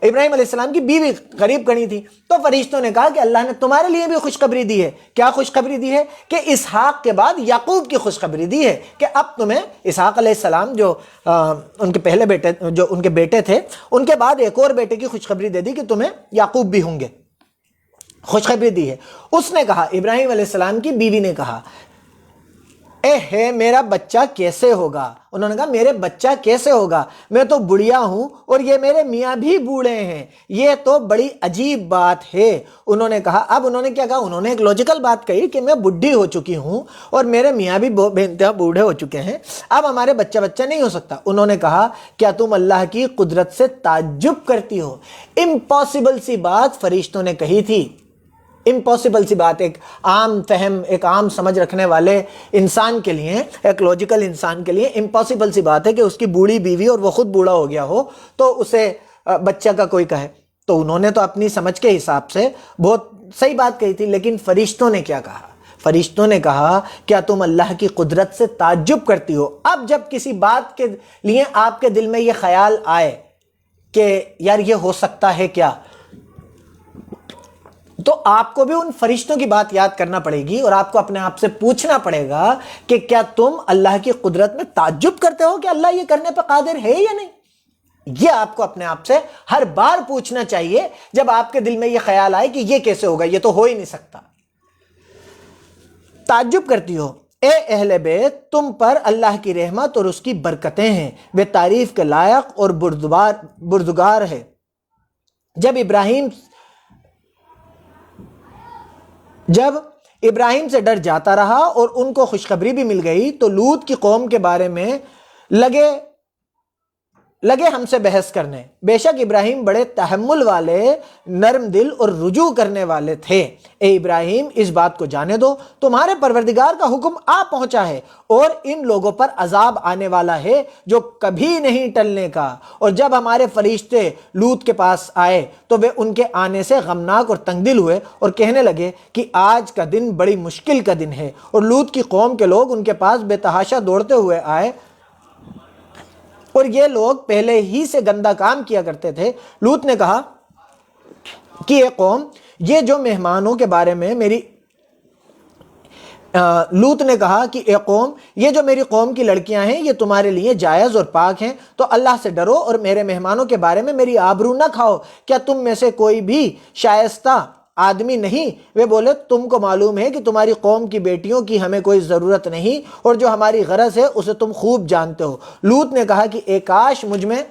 ابراہیم علیہ السلام کی بیوی قریب کھڑی تھی، تو فرشتوں نے کہا کہ اللہ نے تمہارے لیے بھی خوشخبری دی ہے۔ کیا خوشخبری دی ہے؟ کہ اسحاق کے بعد یعقوب کی خوشخبری دی ہے، کہ اب تمہیں اسحاق علیہ السلام جو ان کے پہلے بیٹے، جو ان کے بیٹے تھے، ان کے بعد ایک اور بیٹے کی خوشخبری دے دی کہ تمہیں یعقوب بھی ہوں گے، خوشخبری دی ہے۔ اس نے کہا، ابراہیم علیہ السلام کی بیوی نے کہا، ہے میرا بچہ کیسے ہوگا؟ انہوں نے کہا میرے بچہ کیسے ہوگا، میں تو بڑھیا ہوں اور یہ میرے میاں بھی بوڑھے ہیں، یہ تو بڑی عجیب بات ہے۔ انہوں نے کہا، اب انہوں نے کیا کہا؟ انہوں نے ایک لاجیکل بات کہی کہ میں بڈھی ہو چکی ہوں اور میرے میاں بھی بے انتہا بوڑھے ہو چکے ہیں، اب ہمارے بچہ نہیں ہو سکتا۔ انہوں نے کہا، کیا تم اللہ کی قدرت سے تعجب کرتی ہو؟ امپاسبل سی بات فرشتوں نے کہی تھی، امپاسبل سی بات، ایک عام فہم، ایک عام سمجھ رکھنے والے انسان کے لیے، ایک لاجیکل انسان کے لیے امپاسبل سی بات ہے کہ اس کی بوڑھی بیوی اور وہ خود بوڑھا ہو گیا ہو تو اسے بچہ کا کوئی کہے۔ تو انہوں نے تو اپنی سمجھ کے حساب سے بہت صحیح بات کہی تھی، لیکن فرشتوں نے کیا کہا؟ فرشتوں نے کہا، کیا تم اللہ کی قدرت سے تعجب کرتی ہو؟ اب جب کسی بات کے لیے آپ کے دل میں یہ خیال آئے کہ یار یہ ہو سکتا ہے کیا، تو آپ کو بھی ان فرشتوں کی بات یاد کرنا پڑے گی اور آپ کو اپنے آپ سے پوچھنا پڑے گا کہ کیا تم اللہ کی قدرت میں تعجب کرتے ہو کہ اللہ یہ کرنے پہ قادر ہے یا نہیں؟ یہ آپ کو اپنے آپ سے ہر بار پوچھنا چاہیے جب آپ کے دل میں یہ خیال آئے کہ یہ کیسے ہوگا، یہ تو ہو ہی نہیں سکتا۔ تعجب کرتی ہو، اے اہل بیت، تم پر اللہ کی رحمت اور اس کی برکتیں ہیں، وہ تعریف کے لائق اور بردگار ہے۔ جب ابراہیم سے ڈر جاتا رہا اور ان کو خوشخبری بھی مل گئی تو لوط کی قوم کے بارے میں لگے ہم سے بحث کرنے۔ بے شک ابراہیم بڑے تحمل والے، نرم دل اور رجوع کرنے والے تھے۔ اے ابراہیم، اس بات کو جانے دو، تمہارے پروردگار کا حکم آ پہنچا ہے اور ان لوگوں پر عذاب آنے والا ہے جو کبھی نہیں ٹلنے کا۔ اور جب ہمارے فرشتے لوط کے پاس آئے تو وہ ان کے آنے سے غمناک اور تنگ دل ہوئے اور کہنے لگے کہ آج کا دن بڑی مشکل کا دن ہے۔ اور لوط کی قوم کے لوگ ان کے پاس بے تحاشا دوڑتے ہوئے آئے، اور یہ لوگ پہلے ہی سے گندا کام کیا کرتے تھے۔ لوط نے کہا کہ اے قوم، یہ جو مہمانوں کے بارے میں میری قوم کی لڑکیاں ہیں یہ تمہارے لیے جائز اور پاک ہیں، تو اللہ سے ڈرو اور میرے مہمانوں کے بارے میں میری آبرو نہ کھاؤ۔ کیا تم میں سے کوئی بھی شائستہ آدمی نہیں؟ وہ بولے، تم کو معلوم ہے کہ تمہاری قوم کی بیٹیوں کی ہمیں کوئی ضرورت نہیں، اور جو ہماری غرض ہے اسے تم خوب جانتے ہو۔ لوط نے کہا کہ اے کاش مجھ میں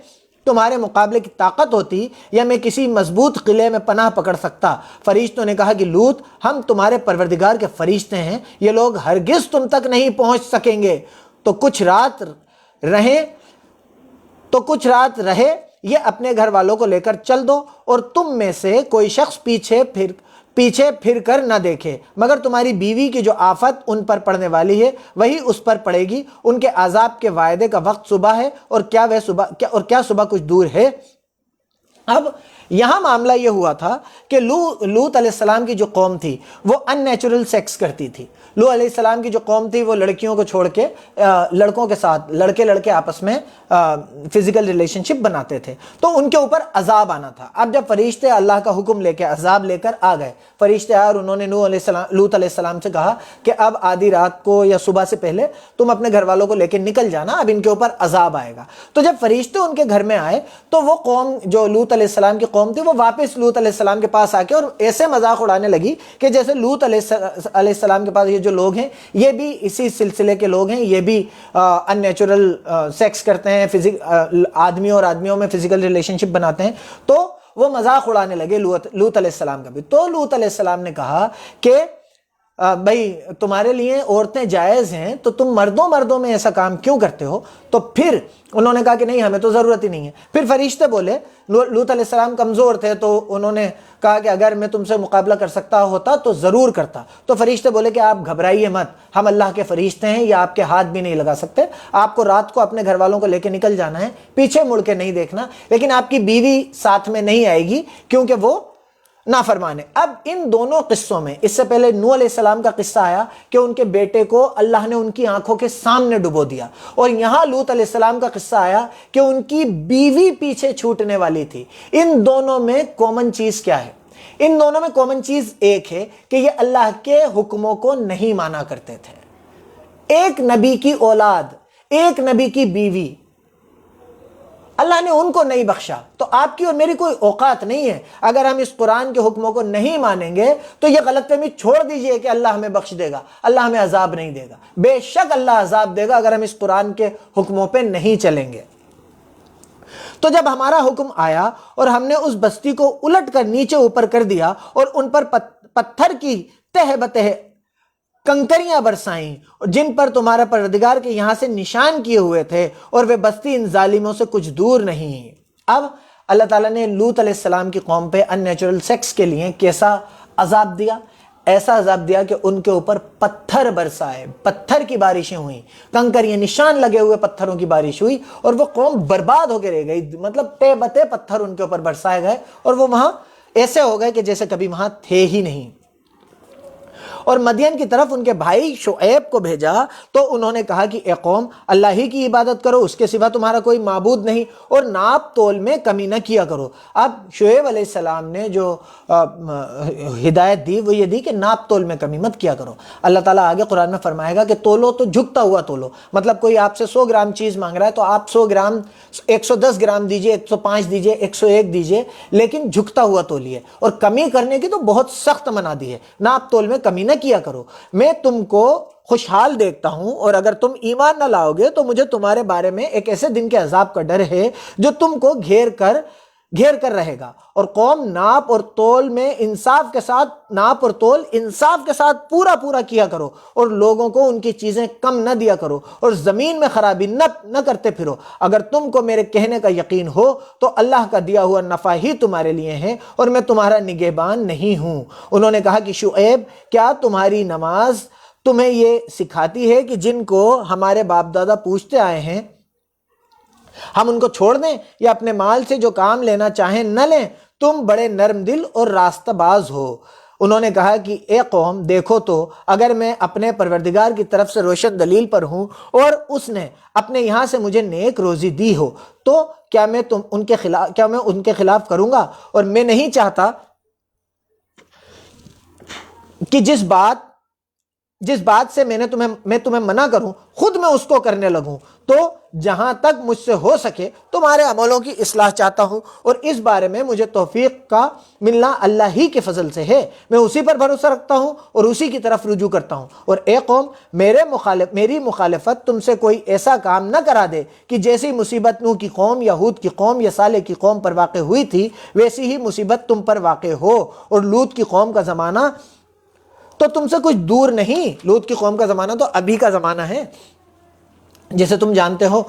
تمہارے مقابلے کی طاقت ہوتی یا میں کسی مضبوط قلعے میں پناہ پکڑ سکتا۔ فرشتوں نے کہا کہ لوط، ہم تمہارے پروردگار کے فرشتے ہیں، یہ لوگ ہرگز تم تک نہیں پہنچ سکیں گے، تو کچھ رات رہے یہ اپنے گھر والوں کو لے کر چل دو، اور تم میں سے کوئی شخص پیچھے پھر کر نہ دیکھے، مگر تمہاری بیوی کی جو آفت ان پر پڑنے والی ہے وہی اس پر پڑے گی۔ ان کے عذاب کے وعدے کا وقت صبح ہے، اور کیا صبح کچھ دور ہے۔ اب یہاں معاملہ یہ ہوا تھا کہ لوط علیہ السلام کی جو قوم تھی وہ ان نیچرل سیکس کرتی تھی۔ لوط علیہ السلام کی جو قوم تھی وہ لڑکیوں کو چھوڑ کے لڑکوں کے ساتھ، لڑکے آپس میں فزیکل ریلیشن شپ بناتے تھے، تو ان کے اوپر عذاب آنا تھا۔ اب جب فرشتے اللہ کا حکم لے کے عذاب لے کر آ گئے، فرشتے آئے اور انہوں نے لوط علیہ السلام سے کہا کہ اب آدھی رات کو یا صبح سے پہلے تم اپنے گھر والوں کو لے کے نکل جانا، اب ان کے اوپر عذاب آئے گا۔ تو جب فرشتے ان کے گھر میں آئے تو وہ قوم جو لوط علیہ السلام کی قوم تھی وہ واپس لوط علیہ السلام کے پاس آ کے اور ایسے مذاق اڑانے لگی کہ جیسے لوط علیہ السلام کے پاس یہ جو لوگ ہیں یہ بھی اسی سلسلے کے لوگ ہیں، یہ بھی ان نیچرل سیکس کرتے ہیں، آدمی اور آدمیوں میں فزیکل ریلیشن شپ بناتے ہیں، تو وہ مذاق اڑانے لگے لوط علیہ السلام کا بھی۔ تو لوط علیہ السلام نے کہا کہ بھائی تمہارے لیے عورتیں جائز ہیں تو تم مردوں میں ایسا کام کیوں کرتے ہو؟ تو پھر انہوں نے کہا کہ نہیں، ہمیں تو ضرورت ہی نہیں ہے۔ پھر فرشتے بولے، لوط علیہ السلام کمزور تھے تو انہوں نے کہا کہ اگر میں تم سے مقابلہ کر سکتا ہوتا تو ضرور کرتا۔ تو فرشتے بولے کہ آپ گھبرائیے مت، ہم اللہ کے فرشتے ہیں، یہ آپ کے ہاتھ بھی نہیں لگا سکتے، آپ کو رات کو اپنے گھر والوں کو لے کے نکل جانا ہے، پیچھے مڑ کے نہیں دیکھنا، لیکن آپ کی بیوی ساتھ میں نہیں آئے گی کیونکہ وہ نافرمان ہے۔ اب ان دونوں قصوں میں، اس سے پہلے نوح علیہ السلام کا قصہ آیا کہ ان کے بیٹے کو اللہ نے ان کی آنکھوں کے سامنے ڈبو دیا، اور یہاں لوط علیہ السلام کا قصہ آیا کہ ان کی بیوی پیچھے چھوٹنے والی تھی۔ ان دونوں میں کامن چیز کیا ہے؟ ان دونوں میں کامن چیز ایک ہے کہ یہ اللہ کے حکموں کو نہیں مانا کرتے تھے۔ ایک نبی کی اولاد، ایک نبی کی بیوی، اللہ نے ان کو نہیں بخشا، تو آپ کی اور میری کوئی اوقات نہیں ہے۔ اگر ہم اس قرآن کے حکموں کو نہیں مانیں گے تو یہ غلط فہمی چھوڑ دیجئے کہ اللہ ہمیں بخش دے گا، اللہ ہمیں عذاب نہیں دے گا۔ بے شک اللہ عذاب دے گا اگر ہم اس قرآن کے حکموں پہ نہیں چلیں گے۔ تو جب ہمارا حکم آیا اور ہم نے اس بستی کو الٹ کر نیچے اوپر کر دیا اور ان پر پتھر کی تہ بتہ کنکریاں برسائیں جن پر تمہارا پروردگار کے یہاں سے نشان کیے ہوئے تھے، اور وہ بستی ان ظالموں سے کچھ دور نہیں۔ اب اللہ تعالیٰ نے لوط علیہ السلام کی قوم پہ ان نیچرل سیکس کے لیے کیسا عذاب دیا؟ ایسا عذاب دیا کہ ان کے اوپر پتھر برسائے، پتھر کی بارشیں ہوئیں، کنکریاں، نشان لگے ہوئے پتھروں کی بارش ہوئی، اور وہ قوم برباد ہو کے رہ گئی۔ مطلب تے بتے پتھر ان کے اوپر برسائے گئے اور وہ وہاں ایسے ہو گئے کہ جیسے کبھی وہاں تھے ہی نہیں۔ اور مدین کی طرف ان کے بھائی شعیب کو بھیجا تو انہوں نے کہا کہ اے قوم، اللہ ہی کی عبادت کرو، اس کے سوا تمہارا کوئی معبود نہیں، اور ناپ تول میں کمی نہ کیا کرو۔ اب شعیب علیہ السلام نے جو ہدایت دی وہ یہ دی کہ ناپ تول میں کمی مت کیا کرو۔ اللہ تعالیٰ آگے قرآن میں فرمائے گا کہ تولو تو جھکتا ہوا تولو، مطلب کوئی آپ سے 100 گرام چیز مانگ رہا ہے تو آپ 100 گرام، 110 گرام دیجئے، 105 دیجئے، 101 دیجئے، لیکن جھکتا ہوا تولیے۔ اور کمی کرنے کی تو بہت سخت منع دی ہے، ناپ تول میں کمی نہ کیا کرو۔ میں تم کو خوشحال دیکھتا ہوں، اور اگر تم ایمان نہ لاؤ گے تو مجھے تمہارے بارے میں ایک ایسے دن کے عذاب کا ڈر ہے جو تم کو گھیر کر رہے گا۔ اور قوم، ناپ اور تول میں انصاف کے ساتھ، ناپ اور تول انصاف کے ساتھ پورا کیا کرو، اور لوگوں کو ان کی چیزیں کم نہ دیا کرو، اور زمین میں خرابی نہ کرتے پھرو۔ اگر تم کو میرے کہنے کا یقین ہو تو اللہ کا دیا ہوا نفع ہی تمہارے لیے ہے، اور میں تمہارا نگہبان نہیں ہوں۔ انہوں نے کہا کہ شعیب، کیا تمہاری نماز تمہیں یہ سکھاتی ہے کہ جن کو ہمارے باپ دادا پوچھتے آئے ہیں ہم ان کو چھوڑ دیں، یا اپنے مال سے جو کام لینا چاہیں نہ لیں؟ تم بڑے نرم دل اور راستہ باز ہو۔ انہوں نے کہا کہ اے قوم، دیکھو تو اگر میں اپنے پروردگار کی طرف سے روشن دلیل پر ہوں اور اس نے اپنے یہاں سے مجھے نیک روزی دی ہو تو کیا میں ان کے خلاف کروں گا؟ اور میں نہیں چاہتا کہ جس بات سے میں تمہیں منع کروں خود میں اس کو کرنے لگوں۔ تو جہاں تک مجھ سے ہو سکے تمہارے عملوں کی اصلاح چاہتا ہوں، اور اس بارے میں مجھے توفیق کا ملنا اللہ ہی کے فضل سے ہے۔ میں اسی پر بھروسہ رکھتا ہوں اور اسی کی طرف رجوع کرتا ہوں۔ اور اے قوم، میری مخالفت تم سے کوئی ایسا کام نہ کرا دے کہ جیسی مصیبت نوح کی قوم یا ہود کی قوم یا صالح کی قوم پر واقع ہوئی تھی ویسی ہی مصیبت تم پر واقع ہو۔ اور لوط کی قوم کا زمانہ تو تم سے کچھ دور نہیں، لوط کی قوم کا زمانہ تو ابھی کا زمانہ ہے جیسے تم جانتے ہو۔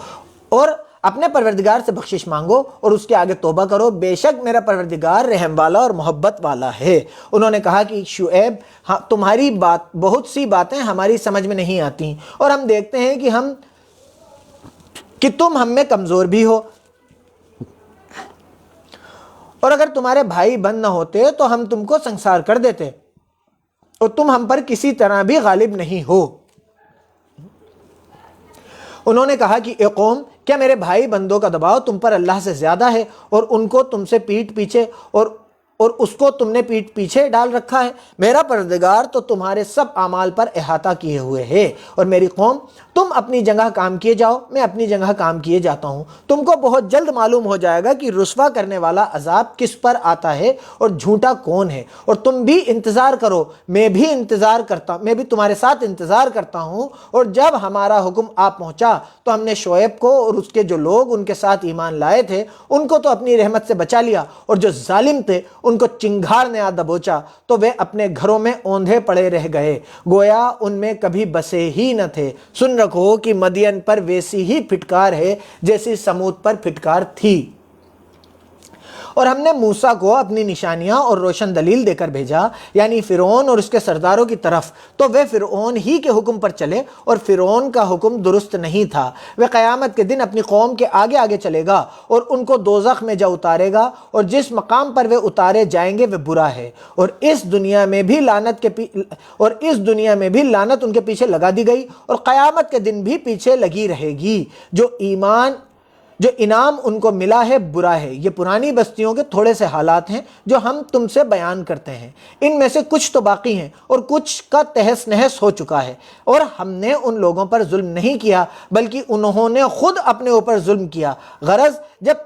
اور اپنے پروردگار سے بخشش مانگو اور اس کے آگے توبہ کرو، بے شک میرا پروردگار رحم والا اور محبت والا ہے۔ انہوں نے کہا کہ شعیب، تمہاری بہت سی باتیں ہماری سمجھ میں نہیں آتی، اور ہم دیکھتے ہیں کہ تم ہم میں کمزور بھی ہو، اور اگر تمہارے بھائی بند نہ ہوتے تو ہم تم کو سنسار کر دیتے، اور تم ہم پر کسی طرح بھی غالب نہیں ہو۔ انہوں نے کہا کہ اے قوم، کیا میرے بھائی بندوں کا دباؤ تم پر اللہ سے زیادہ ہے، اور ان کو تم سے پیٹھ پیچھے اور اس کو تم نے پیٹھ پیچھے ڈال رکھا ہے۔ میرا پروردگار تو تمہارے سب اعمال پر احاطہ کیے ہوئے ہے، اور میری قوم تم اپنی جگہ کام کیے جاؤ، میں اپنی جگہ کام کیے جاتا ہوں۔ تم کو بہت جلد معلوم ہو جائے گا کہ رسوا کرنے والا عذاب کس پر آتا ہے اور جھوٹا کون ہے، اور تم بھی انتظار کرو، میں بھی تمہارے ساتھ انتظار کرتا ہوں۔ اور جب ہمارا حکم آ پہنچا تو ہم نے شعیب کو اور اس کے جو لوگ ان کے ساتھ ایمان لائے تھے ان کو تو اپنی رحمت سے بچا لیا، اور جو ظالم تھے ان کو چنگھاڑ نے آ دبوچا تو وہ اپنے گھروں میں اوندھے پڑے رہ گئے، گویا ان میں کبھی بسے ہی نہ تھے۔ سن رکھو کہ مدین پر ویسی ہی پھٹکار ہے جیسی سمود پر پھٹکار تھی۔ اور ہم نے موسیٰ کو اپنی نشانیاں اور روشن دلیل دے کر بھیجا، یعنی فرعون اور اس کے سرداروں کی طرف، تو وہ فرعون ہی کے حکم پر چلے، اور فرعون کا حکم درست نہیں تھا۔ وہ قیامت کے دن اپنی قوم کے آگے آگے چلے گا اور ان کو دوزخ میں جا اتارے گا، اور جس مقام پر وہ اتارے جائیں گے وہ برا ہے، اور اس دنیا میں بھی لعنت ان کے پیچھے لگا دی گئی، اور قیامت کے دن بھی پیچھے لگی رہے گی۔ جو انعام ان کو ملا ہے برا ہے۔ یہ پرانی بستیوں کے تھوڑے سے حالات ہیں جو ہم تم سے بیان کرتے ہیں، ان میں سے کچھ تو باقی ہیں اور کچھ کا تہس نہس ہو چکا ہے، اور ہم نے ان لوگوں پر ظلم نہیں کیا بلکہ انہوں نے خود اپنے اوپر ظلم کیا۔ غرض جب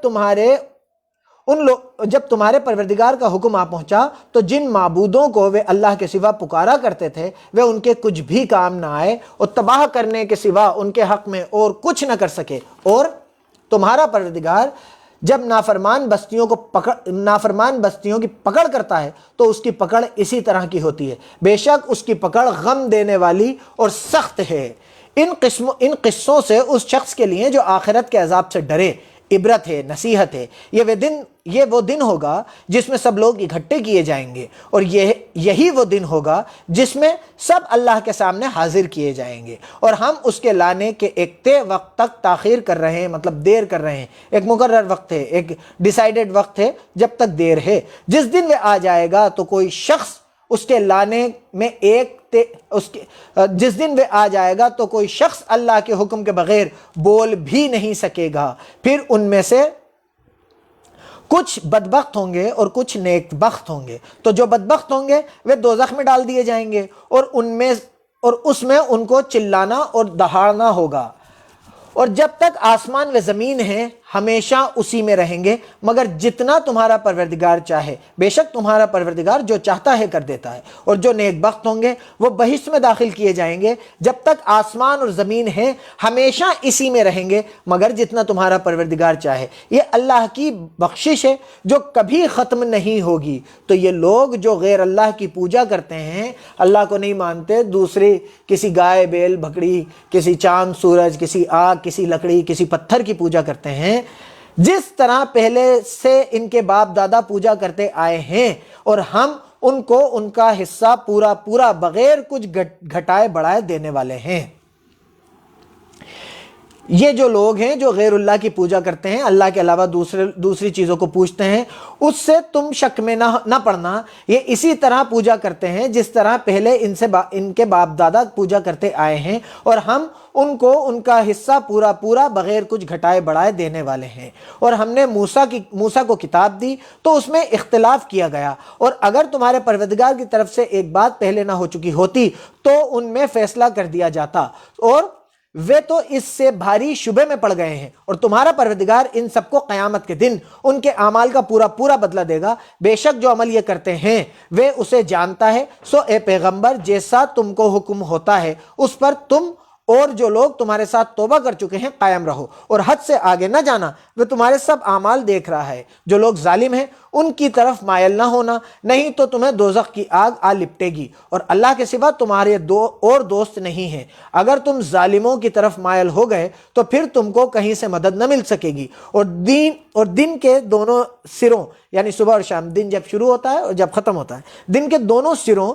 تمہارے پروردگار کا حکم آ پہنچا تو جن معبودوں کو وہ اللہ کے سوا پکارا کرتے تھے وہ ان کے کچھ بھی کام نہ آئے، اور تباہ کرنے کے سوا ان کے حق میں اور کچھ نہ کر سکے۔ اور تمہارا پروردگار جب نافرمان بستیوں کی پکڑ کرتا ہے تو اس کی پکڑ اسی طرح کی ہوتی ہے، بے شک اس کی پکڑ غم دینے والی اور سخت ہے۔ ان قصوں سے اس شخص کے لیے جو آخرت کے عذاب سے ڈرے عبرت ہے، نصیحت ہے۔ یہ وہ دن ہوگا جس میں سب لوگ اکٹھے کیے جائیں گے، اور یہی وہ دن ہوگا جس میں سب اللہ کے سامنے حاضر کیے جائیں گے، اور ہم اس کے لانے کے ایک طے وقت تک تاخیر کر رہے ہیں، مطلب دیر کر رہے ہیں۔ ایک مقرر وقت ہے، ایک ڈیسائیڈڈ وقت ہے جب تک دیر ہے۔ جس دن وہ آ جائے گا تو کوئی شخص اس کے لانے میں جس دن وہ آ جائے گا تو کوئی شخص اللہ کے حکم کے بغیر بول بھی نہیں سکے گا۔ پھر ان میں سے کچھ بدبخت ہوں گے اور کچھ نیک بخت ہوں گے، تو جو بدبخت ہوں گے وہ دوزخ میں ڈال دیے جائیں گے، اور اس میں ان کو چلانا اور دہاڑنا ہوگا، اور جب تک آسمان و زمین ہیں ہمیشہ اسی میں رہیں گے، مگر جتنا تمہارا پروردگار چاہے۔ بے شک تمہارا پروردگار جو چاہتا ہے کر دیتا ہے۔ اور جو نیک بخت ہوں گے وہ بہشت میں داخل کیے جائیں گے، جب تک آسمان اور زمین ہیں ہمیشہ اسی میں رہیں گے، مگر جتنا تمہارا پروردگار چاہے۔ یہ اللہ کی بخشش ہے جو کبھی ختم نہیں ہوگی۔ تو یہ لوگ جو غیر اللہ کی پوجا کرتے ہیں، اللہ کو نہیں مانتے، دوسری کسی گائے بیل بکری، کسی چاند سورج، کسی آگ، کسی لکڑی، کسی پتھر کی پوجا کرتے ہیں، جس طرح پہلے سے ان کے باپ دادا پوجا کرتے آئے ہیں، اور ہم ان کو ان کا حصہ پورا بغیر کچھ گھٹائے بڑھائے دینے والے ہیں۔ یہ جو لوگ ہیں جو غیر اللہ کی پوجا کرتے ہیں، اللہ کے علاوہ دوسری چیزوں کو پوجتے ہیں، اس سے تم شک میں نہ پڑنا۔ یہ اسی طرح پوجا کرتے ہیں جس طرح پہلے ان کے باپ دادا پوجا کرتے آئے ہیں، اور ہم ان کو ان کا حصہ پورا بغیر کچھ گھٹائے بڑھائے دینے والے ہیں۔ اور ہم نے موسیٰ کو کتاب دی تو اس میں اختلاف کیا گیا، اور اگر تمہارے پروردگار کی طرف سے ایک بات پہلے نہ ہو چکی ہوتی تو ان میں فیصلہ کر دیا جاتا، اور وہ تو اس سے بھاری شبے میں پڑ گئے ہیں۔ اور تمہارا پروردگار ان سب کو قیامت کے دن ان کے اعمال کا پورا بدلہ دے گا۔ بے شک جو عمل یہ کرتے ہیں وہ اسے جانتا ہے۔ سو اے پیغمبر، جیسا تم کو حکم ہوتا ہے اس پر تم اور جو لوگ تمہارے ساتھ توبہ کر چکے ہیں قائم رہو، اور حد سے آگے نہ جانا، وہ تمہارے سب اعمال دیکھ رہا ہے۔ جو لوگ ظالم ہیں ان کی طرف مائل نہ ہونا، نہیں تو تمہیں دوزخ کی آگ آ لپٹے گی، اور اللہ کے سوا تمہارے اور دوست نہیں ہیں۔ اگر تم ظالموں کی طرف مائل ہو گئے تو پھر تم کو کہیں سے مدد نہ مل سکے گی۔ اور دن کے دونوں سروں، یعنی صبح اور شام، دن جب شروع ہوتا ہے اور جب ختم ہوتا ہے، دن کے دونوں سروں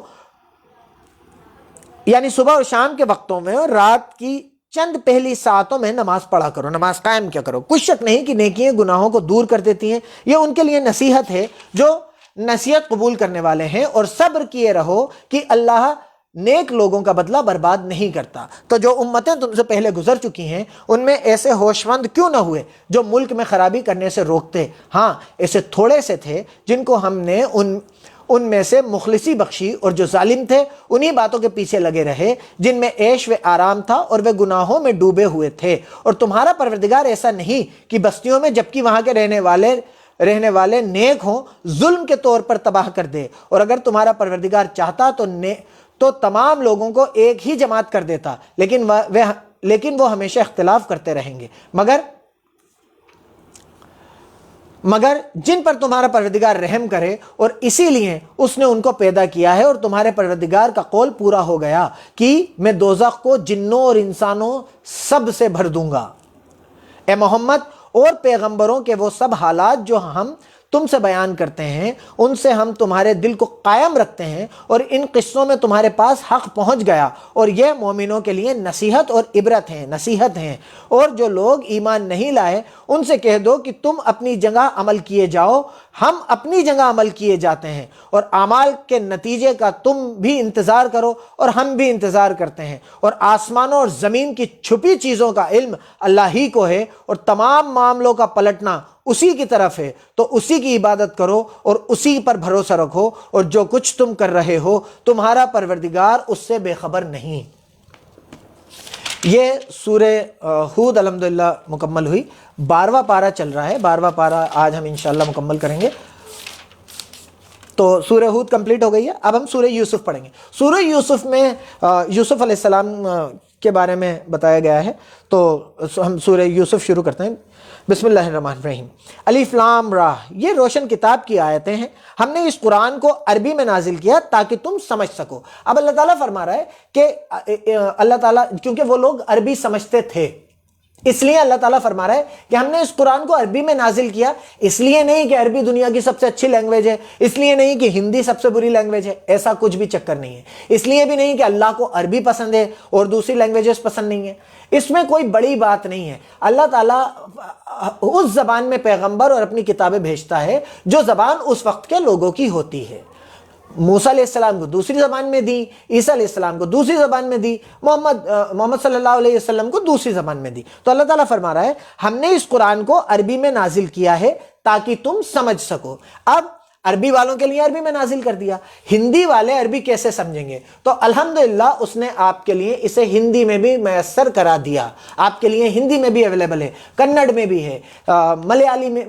یعنی صبح اور شام کے وقتوں میں رات کی چند پہلی ساعتوں میں نماز پڑھا کرو، نماز قائم کیا کرو۔ کچھ شک نہیں کہ نیکیاں گناہوں کو دور کر دیتی ہیں۔ یہ ان کے لیے نصیحت ہے جو نصیحت قبول کرنے والے ہیں، اور صبر کیے رہو کہ اللہ نیک لوگوں کا بدلہ برباد نہیں کرتا۔ تو جو امتیں تم سے پہلے گزر چکی ہیں ان میں ایسے ہوشمند کیوں نہ ہوئے جو ملک میں خرابی کرنے سے روکتے؟ ہاں ایسے تھوڑے سے تھے جن کو ہم نے ان میں سے مخلصی بخشی، اور جو ظالم تھے انہی باتوں کے پیچھے لگے رہے جن میں عیش و آرام تھا اور وہ گناہوں میں ڈوبے ہوئے تھے۔ اور تمہارا پروردگار ایسا نہیں کہ بستیوں میں جبکہ وہاں کے رہنے والے نیک ہوں ظلم کے طور پر تباہ کر دے، اور اگر تمہارا پروردگار چاہتا تو تمام لوگوں کو ایک ہی جماعت کر دیتا، لیکن وہ ہمیشہ اختلاف کرتے رہیں گے، مگر جن پر تمہارا پروردگار رحم کرے، اور اسی لیے اس نے ان کو پیدا کیا ہے۔ اور تمہارے پروردگار کا قول پورا ہو گیا کہ میں دوزخ کو جنوں اور انسانوں سب سے بھر دوں گا۔ اے محمد اور پیغمبروں کے وہ سب حالات جو ہم تم سے بیان کرتے ہیں ان سے ہم تمہارے دل کو قائم رکھتے ہیں، اور ان قصوں میں تمہارے پاس حق پہنچ گیا، اور یہ مومنوں کے لیے نصیحت اور عبرت ہیں، نصیحت ہیں۔ اور جو لوگ ایمان نہیں لائے ان سے کہہ دو کہ تم اپنی جگہ عمل کیے جاؤ، ہم اپنی جگہ عمل کیے جاتے ہیں، اور اعمال کے نتیجے کا تم بھی انتظار کرو اور ہم بھی انتظار کرتے ہیں۔ اور آسمانوں اور زمین کی چھپی چیزوں کا علم اللہ ہی کو ہے، اور تمام معاملوں کا پلٹنا اسی کی طرف ہے، تو اسی کی عبادت کرو اور اسی پر بھروسہ رکھو، اور جو کچھ تم کر رہے ہو تمہارا پروردگار اس سے بے خبر نہیں۔ یہ سورہ ہود الحمدللہ مکمل ہوئی، 12واں پارہ چل رہا ہے، 12واں پارہ آج ہم انشاءاللہ مکمل کریں گے۔ تو سورہ ہود کمپلیٹ ہو گئی ہے، اب ہم سورہ یوسف پڑھیں گے۔ سورہ یوسف میں یوسف علیہ السلام کے بارے میں بتایا گیا ہے، تو ہم سورہ یوسف شروع کرتے ہیں۔ بسم اللہ الرحمن الرحیم۔ الف لام را، یہ روشن کتاب کی آیتیں ہیں، ہم نے اس قرآن کو عربی میں نازل کیا تاکہ تم سمجھ سکو۔ اب اللہ تعالیٰ فرما رہا ہے کہ اللہ تعالیٰ، کیونکہ وہ لوگ عربی سمجھتے تھے اس لیے اللہ تعالیٰ فرما رہا ہے کہ ہم نے اس قرآن کو عربی میں نازل کیا، اس لیے نہیں کہ عربی دنیا کی سب سے اچھی لینگویج ہے، اس لیے نہیں کہ ہندی سب سے بری لینگویج ہے، ایسا کچھ بھی چکر نہیں ہے۔ اس لیے بھی نہیں کہ اللہ کو عربی پسند ہے اور دوسری لینگویجز پسند نہیں ہے، اس میں کوئی بڑی بات نہیں ہے۔ اللہ تعالیٰ اس زبان میں پیغمبر اور اپنی کتابیں بھیجتا ہے جو زبان اس وقت کے لوگوں کی ہوتی ہے۔ موسیٰ علیہ السلام کو دوسری زبان میں دی، عیسیٰ علیہ السلام کو دوسری زبان میں دی، محمد صلی اللہ علیہ وسلم کو دوسری زبان میں دی۔ تو اللہ تعالیٰ فرما رہا ہے ہم نے اس قرآن کو عربی میں نازل کیا ہے تاکہ تم سمجھ سکو۔ اب عربی والوں کے لیے عربی میں نازل کر دیا، ہندی والے عربی کیسے سمجھیں گے؟ تو الحمدللہ اس نے آپ کے لیے اسے ہندی میں بھی میسر کرا دیا، آپ کے لیے ہندی میں بھی اویلیبل ہے، کنڑ میں بھی ہے، ملیالی میں،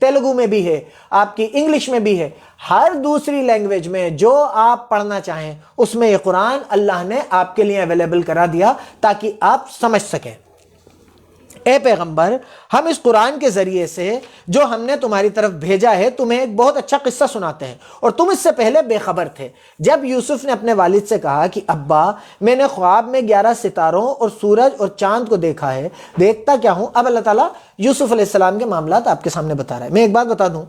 تیلگو میں بھی ہے، آپ کی انگلش میں بھی ہے، ہر دوسری لینگویج میں جو آپ پڑھنا چاہیں اس میں یہ قرآن اللہ نے آپ کے لیے اویلیبل کرا دیا تاکہ آپ سمجھ سکیں۔ اے پیغمبر، ہم اس قرآن کے ذریعے سے جو ہم نے تمہاری طرف بھیجا ہے تمہیں ایک بہت اچھا قصہ سناتے ہیں، اور تم اس سے پہلے بے خبر تھے۔ جب یوسف نے اپنے والد سے کہا کہ ابا میں نے خواب میں 11 ستاروں اور سورج اور چاند کو دیکھا ہے، دیکھتا کیا ہوں؟ اب اللہ تعالیٰ یوسف علیہ السلام کے معاملات آپ کے سامنے بتا رہا ہے۔ میں ایک بات بتا دوں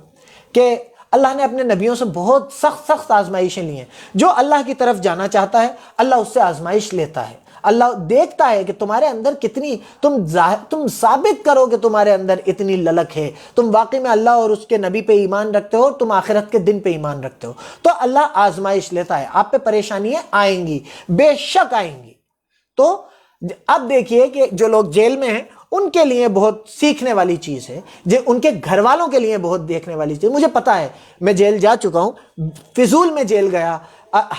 کہ اللہ نے اپنے نبیوں سے بہت سخت آزمائشیں لی ہیں۔ جو اللہ کی طرف جانا چاہتا ہے اللہ اس سے آزمائش لیتا ہے، اللہ دیکھتا ہے کہ تمہارے اندر کتنی تم ثابت کرو کہ تمہارے اندر اتنی للک ہے، تم واقعی میں اللہ اور اس کے نبی پہ ایمان رکھتے ہو، تم آخرت کے دن پہ ایمان رکھتے ہو، تو اللہ آزمائش لیتا ہے۔ آپ پہ پریشانیاں آئیں گی، بے شک آئیں گی۔ تو اب دیکھیے کہ جو لوگ جیل میں ہیں ان کے لیے بہت سیکھنے والی چیز ہے، ان کے گھر والوں کے لیے بہت دیکھنے والی چیز۔ مجھے پتا ہے، میں جیل جا چکا ہوں، فضول میں جیل گیا،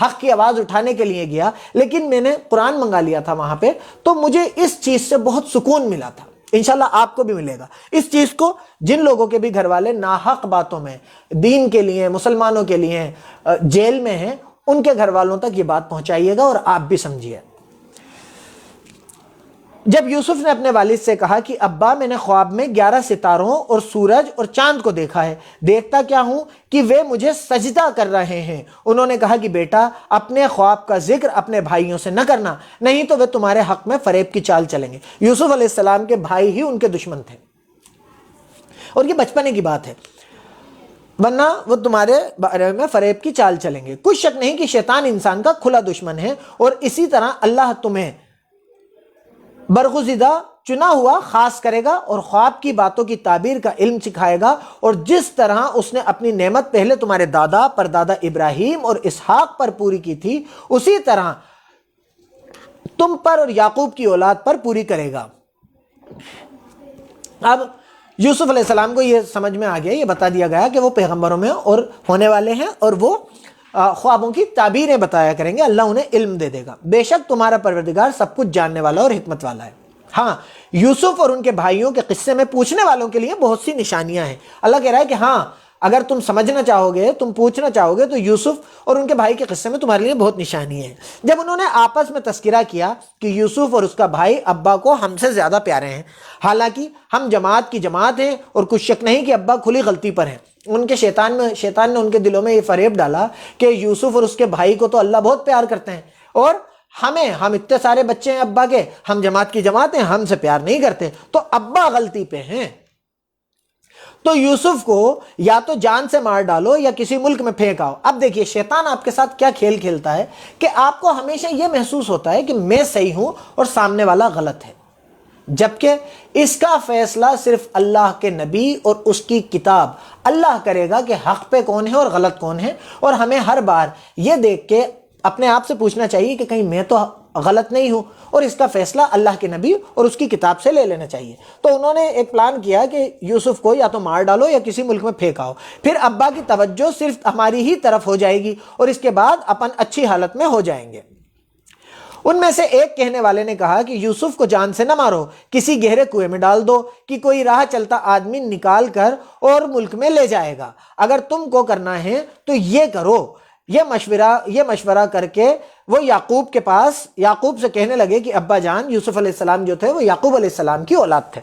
حق کی آواز اٹھانے کے لیے گیا، لیکن میں نے قرآن منگا لیا تھا وہاں پہ، تو مجھے اس چیز سے بہت سکون ملا تھا۔ انشاءاللہ آپ کو بھی ملے گا اس چیز کو۔ جن لوگوں کے بھی گھر والے ناحق باتوں میں، دین کے لیے، مسلمانوں کے لیے جیل میں ہیں، ان کے گھر والوں تک یہ بات پہنچائیے گا اور آپ بھی سمجھیے۔ جب یوسف نے اپنے والد سے کہا کہ ابا میں نے خواب میں 11 ستاروں اور سورج اور چاند کو دیکھا ہے، دیکھتا کیا ہوں کہ وہ مجھے سجدہ کر رہے ہیں، انہوں نے کہا کہ بیٹا اپنے خواب کا ذکر اپنے بھائیوں سے نہ کرنا، نہیں تو وہ تمہارے حق میں فریب کی چال چلیں گے۔ یوسف علیہ السلام کے بھائی ہی ان کے دشمن تھے، اور یہ بچپنے کی بات ہے، ورنہ وہ تمہارے بارے میں فریب کی چال چلیں گے۔ کوئی شک نہیں کہ شیطان انسان کا کھلا دشمن ہے، اور اسی طرح اللہ تمہیں برگزیدہ چنا ہوا خاص کرے گا اور خواب کی باتوں کی تعبیر کا علم سکھائے گا، اور جس طرح اس نے اپنی نعمت پہلے تمہارے دادا پردادا ابراہیم اور اسحاق پر پوری کی تھی، اسی طرح تم پر اور یعقوب کی اولاد پر پوری کرے گا۔ اب یوسف علیہ السلام کو یہ سمجھ میں آ گیا، یہ بتا دیا گیا کہ وہ پیغمبروں میں اور ہونے والے ہیں، اور وہ خوابوں کی تعبیریں بتایا کریں گے، اللہ انہیں علم دے دے گا۔ بے شک تمہارا پروردگار سب کچھ جاننے والا اور حکمت والا ہے۔ ہاں، یوسف اور ان کے بھائیوں کے قصے میں پوچھنے والوں کے لیے بہت سی نشانیاں ہیں۔ اللہ کہہ رہا ہے کہ ہاں، اگر تم سمجھنا چاہو گے، تم پوچھنا چاہو گے، تو یوسف اور ان کے بھائی کے قصے میں تمہارے لیے بہت نشانی ہے۔ جب انہوں نے آپس میں تذکرہ کیا کہ یوسف اور اس کا بھائی ابا کو ہم سے زیادہ پیارے ہیں، حالانکہ ہم جماعت کی جماعت ہیں، اور کچھ شک نہیں کہ ابا کھلی غلطی پر ہیں۔ ان کے شیطان نے ان کے دلوں میں یہ فریب ڈالا کہ یوسف اور اس کے بھائی کو تو اللہ بہت پیار کرتے ہیں، اور ہم اتنے سارے بچے ہیں ابا کے، ہم جماعت کی جماعت ہیں، ہم سے پیار نہیں کرتے، تو ابا غلطی پہ ہیں۔ تو یوسف کو یا تو جان سے مار ڈالو یا کسی ملک میں پھینک آؤ۔ اب دیکھیے شیطان آپ کے ساتھ کیا کھیل کھیلتا ہے کہ آپ کو ہمیشہ یہ محسوس ہوتا ہے کہ میں صحیح ہوں اور سامنے والا غلط ہے، جبکہ اس کا فیصلہ صرف اللہ کے نبی اور اس کی کتاب اللہ کرے گا کہ حق پہ کون ہے اور غلط کون ہے۔ اور ہمیں ہر بار یہ دیکھ کے اپنے آپ سے پوچھنا چاہیے کہ کہیں میں تو غلط نہیں ہوں، اور اس کا فیصلہ اللہ کے نبی اور اس کی کتاب سے لے لینا چاہیے۔ تو انہوں نے ایک پلان کیا کہ یوسف کو یا تو مار ڈالو یا کسی ملک میں پھینکاؤ، پھر ابا کی توجہ صرف ہماری ہی طرف ہو جائے گی، اور اس کے بعد اپن اچھی حالت میں ہو جائیں گے۔ ان میں سے ایک کہنے والے نے کہا کہ یوسف کو جان سے نہ مارو، کسی گہرے کنویں میں ڈال دو کہ کوئی راہ چلتا آدمی نکال کر اور ملک میں لے جائے گا۔ اگر تم کو کرنا ہے تو یہ کرو۔ یہ مشورہ کر کے وہ یعقوب سے کہنے لگے کہ ابا جان، یوسف علیہ السلام جو تھے وہ یعقوب علیہ السلام کی اولاد تھے،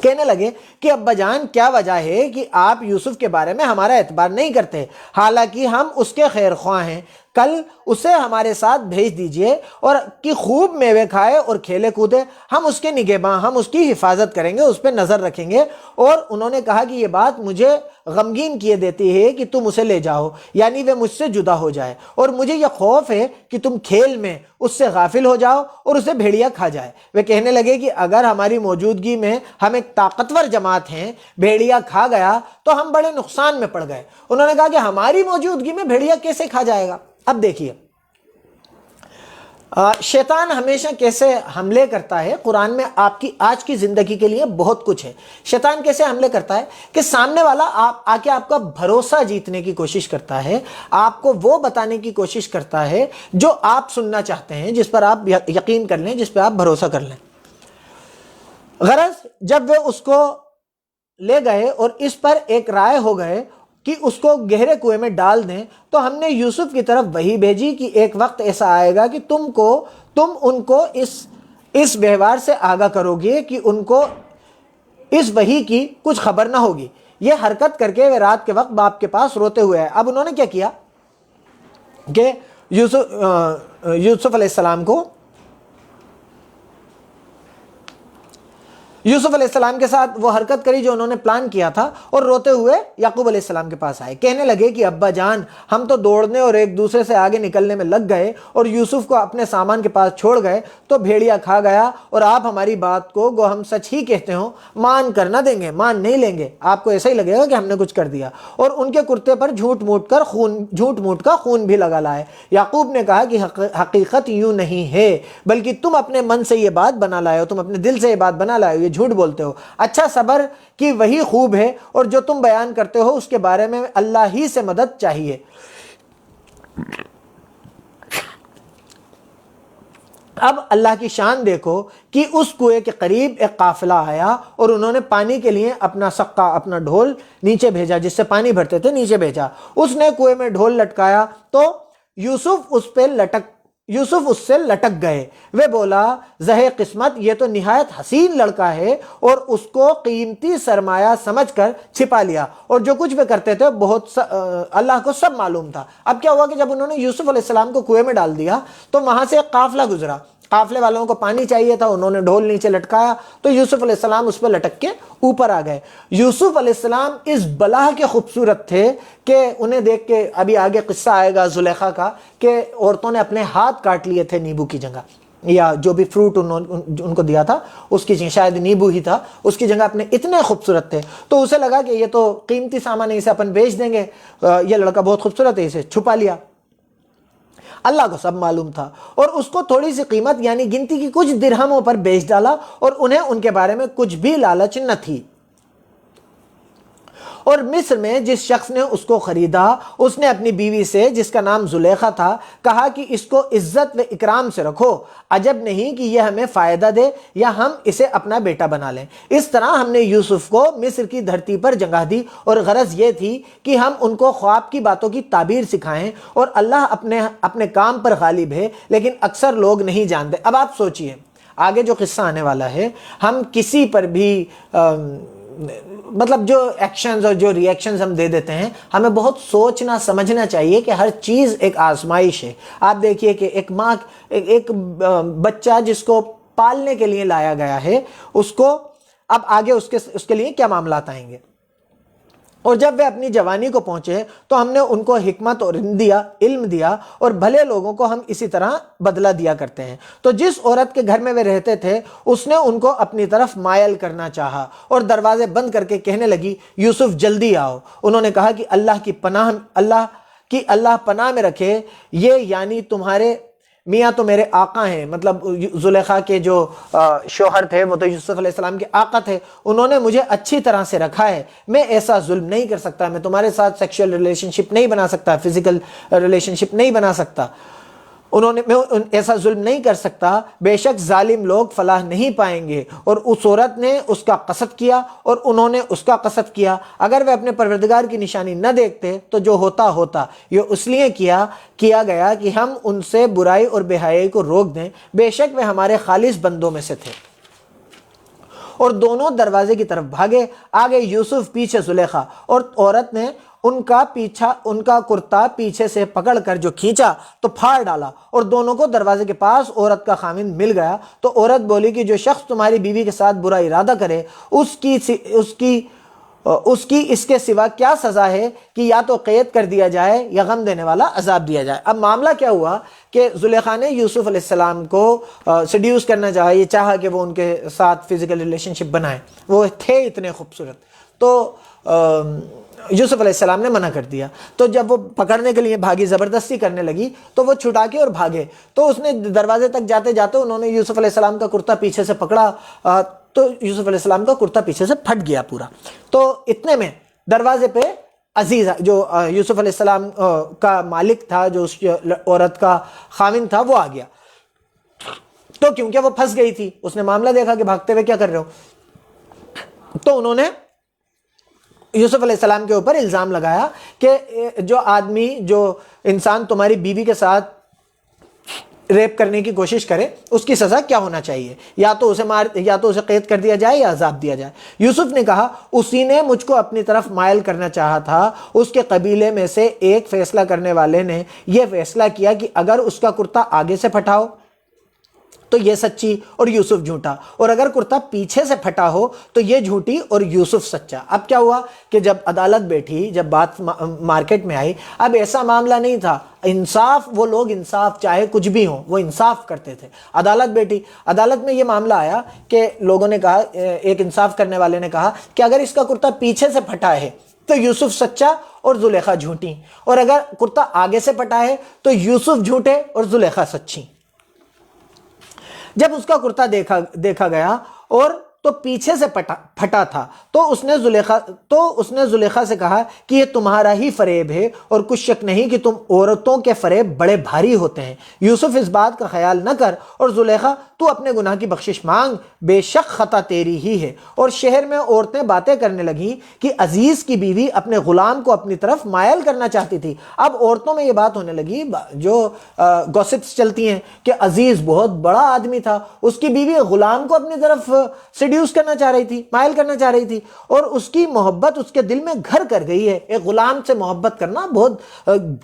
کہنے لگے کہ ابا جان کیا وجہ ہے کہ آپ یوسف کے بارے میں ہمارا اعتبار نہیں کرتے، حالانکہ ہم اس کے خیر خواہ ہیں؟ کل اسے ہمارے ساتھ بھیج دیجئے اور کہ خوب میوے کھائے اور کھیلے کودے، ہم اس کے نگہباں، ہم اس کی حفاظت کریں گے، اس پہ نظر رکھیں گے۔ اور انہوں نے کہا کہ یہ بات مجھے غمگین کیے دیتی ہے کہ تم اسے لے جاؤ، یعنی وہ مجھ سے جدا ہو جائے، اور مجھے یہ خوف ہے کہ تم کھیل میں اس سے غافل ہو جاؤ اور اسے بھیڑیا کھا جائے۔ وہ کہنے لگے کہ اگر ہماری موجودگی میں ہم ایک طاقتور جماعت ہیں، بھیڑیا کھا گیا تو ہم بڑے نقصان میں پڑ گئے۔ انہوں نے کہا کہ ہماری موجودگی میں بھیڑیا کیسے کھا جائے گا؟ اب دیکھیے شیطان ہمیشہ کیسے حملے کرتا ہے۔ قرآن میں آپ کی آج کی زندگی کے لیے بہت کچھ ہے۔ شیطان کیسے حملے کرتا ہے کہ سامنے والا آ کے آپ کا بھروسہ جیتنے کی کوشش کرتا ہے، آپ کو وہ بتانے کی کوشش کرتا ہے جو آپ سننا چاہتے ہیں، جس پر آپ یقین کر لیں، جس پہ آپ بھروسہ کر لیں۔ غرض جب وہ اس کو لے گئے اور اس پر ایک رائے ہو گئے کہ اس کو گہرے کنویں میں ڈال دیں، تو ہم نے یوسف کی طرف وحی بھیجی کہ ایک وقت ایسا آئے گا کہ تم ان کو اس ویوہار سے آگاہ کرو گے کہ ان کو اس وحی کی کچھ خبر نہ ہوگی۔ یہ حرکت کر کے وہ رات کے وقت باپ کے پاس روتے ہوئے آئے۔ اب انہوں نے کیا کیا کہ یوسف علیہ السلام کے ساتھ وہ حرکت کری جو انہوں نے پلان کیا تھا، اور روتے ہوئے یعقوب علیہ السلام کے پاس آئے، کہنے لگے کہ ابا جان، ہم تو دوڑنے اور ایک دوسرے سے آگے نکلنے میں لگ گئے اور یوسف کو اپنے سامان کے پاس چھوڑ گئے تو بھیڑیا کھا گیا، اور آپ ہماری بات کو گو ہم سچ ہی کہتے ہوں مان کر نہ دیں گے، مان نہیں لیں گے، آپ کو ایسا ہی لگے گا کہ ہم نے کچھ کر دیا، اور ان کے کرتے پر جھوٹ موٹ کا خون بھی لگا لائے۔ یعقوب نے کہا کہ حقیقت یوں نہیں ہے، بلکہ تم اپنے من سے یہ بات بنا لائے ہو، تم اپنے دل سے یہ بات بنا لائے ہو، یہ جھوٹ بولتے ہو۔ اچھا صبر کی وہی خوب ہے، اور جو تم بیان کرتے ہو اس کے بارے میں اللہ ہی سے مدد چاہیے۔ اب اللہ کی شان دیکھو کہ اس کنویں کے قریب ایک قافلہ آیا اور انہوں نے پانی کے لیے اپنا سقا، اپنا ڈھول نیچے بھیجا، جس سے پانی بھرتے تھے نیچے بھیجا۔ اس نے کنویں میں ڈھول لٹکایا تو یوسف اس سے لٹک گئے۔ وہ بولا زہے قسمت، یہ تو نہایت حسین لڑکا ہے، اور اس کو قیمتی سرمایہ سمجھ کر چھپا لیا، اور جو کچھ وہ کرتے تھے اللہ کو سب معلوم تھا۔ اب کیا ہوا کہ جب انہوں نے یوسف علیہ السلام کو کنویں میں ڈال دیا تو وہاں سے ایک قافلہ گزرا، قافلے والوں کو پانی چاہیے تھا، انہوں نے ڈھول نیچے لٹکایا تو یوسف علیہ السلام اس پہ لٹک کے اوپر آ گئے۔ یوسف علیہ السلام اس بلا کے خوبصورت تھے کہ انہیں دیکھ کے ابھی آگے قصہ آئے گا زلیخا کا کہ عورتوں نے اپنے ہاتھ کاٹ لیے تھے نیبو کی جگہ۔ یا جو بھی فروٹ ان کو دیا تھا اس کی جگہ، شاید نیبو ہی تھا، اس کی جگہ اپنے اتنے خوبصورت تھے تو اسے لگا کہ یہ تو قیمتی سامان ہے، اسے اپن بیچ دیں گے، یہ لڑکا بہت خوبصورت ہے، اسے چھپا لیا۔ اللہ کو سب معلوم تھا اور اس کو تھوڑی سی قیمت یعنی گنتی کی کچھ درہموں پر بیچ ڈالا، اور انہیں ان کے بارے میں کچھ بھی لالچ نہ تھی۔ اور مصر میں جس شخص نے اس کو خریدا، اس نے اپنی بیوی سے جس کا نام زلیخا تھا کہا کہ اس کو عزت و اکرام سے رکھو، عجب نہیں کہ یہ ہمیں فائدہ دے یا ہم اسے اپنا بیٹا بنا لیں۔ اس طرح ہم نے یوسف کو مصر کی دھرتی پر جگہ دی، اور غرض یہ تھی کہ ہم ان کو خواب کی باتوں کی تعبیر سکھائیں، اور اللہ اپنے کام پر غالب ہے لیکن اکثر لوگ نہیں جانتے۔ اب آپ سوچئے آگے جو قصہ آنے والا ہے، ہم کسی پر بھی مطلب جو ایکشنز اور جو ری ایکشنز ہم دے دیتے ہیں، ہمیں بہت سوچنا سمجھنا چاہیے کہ ہر چیز ایک آزمائش ہے۔ آپ دیکھیے کہ ایک ماں، ایک بچہ جس کو پالنے کے لیے لایا گیا ہے، اس کو اب آگے اس کے لیے کیا معاملات آئیں گے۔ اور جب وہ اپنی جوانی کو پہنچے تو ہم نے ان کو حکمت اور علم دیا، اور بھلے لوگوں کو ہم اسی طرح بدلہ دیا کرتے ہیں۔ تو جس عورت کے گھر میں وہ رہتے تھے اس نے ان کو اپنی طرف مائل کرنا چاہا اور دروازے بند کر کے کہنے لگی، یوسف جلدی آؤ۔ انہوں نے کہا کہ اللہ پناہ میں رکھے، یہ یعنی تمہارے میاں تو میرے آقا ہیں، مطلب زلیخا کے جو شوہر تھے وہ تو یوسف علیہ السلام کے آقا تھے، انہوں نے مجھے اچھی طرح سے رکھا ہے، میں ایسا ظلم نہیں کر سکتا، میں تمہارے ساتھ سیکشل ریلیشن شپ نہیں بنا سکتا، فزیکل ریلیشن شپ نہیں بنا سکتا، میں ایسا ظلم نہیں کر سکتا، بے شک ظالم لوگ فلاح نہیں پائیں گے۔ اور اس عورت نے اس کا قصد کیا اور انہوں نے اس کا قصد کیا، اگر وہ اپنے پروردگار کی نشانی نہ دیکھتے تو جو ہوتا یہ اس لیے کیا گیا کہ ہم ان سے برائی اور بے حیائی کو روک دیں، بے شک وہ ہمارے خالص بندوں میں سے تھے۔ اور دونوں دروازے کی طرف بھاگے، آگے یوسف پیچھے زلیخا، اور عورت نے ان کا کرتا پیچھے سے پکڑ کر جو کھینچا تو پھاڑ ڈالا، اور دونوں کو دروازے کے پاس عورت کا خاوند مل گیا۔ تو عورت بولی کہ جو شخص تمہاری بیوی کے ساتھ برا ارادہ کرے اس کی اس کے سوا کیا سزا ہے کہ یا تو قید کر دیا جائے یا غم دینے والا عذاب دیا جائے۔ اب معاملہ کیا ہوا کہ زلیخا نے یوسف علیہ السلام کو سیڈیوس کرنا چاہا، یہ چاہا کہ وہ ان کے ساتھ فزیکل ریلیشن شپ بنائے، وہ تھے اتنے خوبصورت، تو یوسف علیہ السلام نے منع کر دیا۔ تو جب وہ پکڑنے کے لیے بھاگی، زبردستی کرنے لگی، تو وہ چھٹا کے اور بھاگے، تو اس نے دروازے تک جاتے جاتے انہوں نے یوسف علیہ السلام کا کرتا پیچھے سے پکڑا، تو یوسف علیہ السلام کا کرتا پیچھے سے پھٹ گیا پورا۔ تو اتنے میں دروازے پہ عزیز جو یوسف علیہ السلام کا مالک تھا، جو اس عورت کا خاوند تھا، وہ آ گیا۔ تو کیونکہ وہ پھنس گئی تھی، اس نے معاملہ دیکھا کہ بھاگتے ہوئے کیا کر رہے ہو، تو انہوں نے یوسف علیہ السلام کے اوپر الزام لگایا کہ جو انسان تمہاری بیوی کے ساتھ ریپ کرنے کی کوشش کرے اس کی سزا کیا ہونا چاہیے، یا تو اسے قید کر دیا جائے یا عذاب دیا جائے۔ یوسف نے کہا، اسی نے مجھ کو اپنی طرف مائل کرنا چاہا تھا، اس کے قبیلے میں سے ایک فیصلہ کرنے والے نے یہ فیصلہ کیا کہ اگر اس کا کرتا آگے سے پھٹا ہو تو یہ سچی اور یوسف جھوٹا، اور اگر کرتا پیچھے سے پھٹا ہو تو یہ جھوٹی اور یوسف سچا۔ اب کیا ہوا کہ جب عدالت بیٹھی، جب بات مارکیٹ میں آئی، اب ایسا معاملہ نہیں تھا، انصاف، وہ لوگ انصاف چاہے کچھ بھی ہوں وہ انصاف کرتے تھے۔ عدالت بیٹھی، عدالت میں یہ معاملہ آیا کہ لوگوں نے کہا، ایک انصاف کرنے والے نے کہا کہ اگر اس کا کرتا پیچھے سے پھٹا ہے تو یوسف سچا اور زلیخا جھوٹی، اور اگر کرتا آگے سے پھٹا ہے تو یوسف جھوٹے اور زلیخا سچی۔ جب اس کا کرتا دیکھا گیا اور تو پیچھے سے پھٹا تھا تو اس نے زلیخا سے کہا کہ یہ تمہارا ہی فریب ہے، اور کچھ شک نہیں کہ تم عورتوں کے فریب بڑے بھاری ہوتے ہیں۔ یوسف اس بات کا خیال نہ کر، اور زلیخا تو اپنے گناہ کی بخشش مانگ، بے شک خطا تیری ہی ہے۔ اور شہر میں عورتیں باتیں کرنے لگیں کہ عزیز کی بیوی اپنے غلام کو اپنی طرف مائل کرنا چاہتی تھی۔ اب عورتوں میں یہ بات ہونے لگی، جو گوسپس چلتی ہیں کہ عزیز بہت بڑا آدمی تھا، اس کی بیوی غلام کو اپنی طرف سیڈیوس کرنا چاہ رہی تھی، مائل کرنا چاہ رہی تھی، اور اس کی محبت اس کے دل میں گھر کر گئی ہے۔ ایک غلام سے محبت کرنا بہت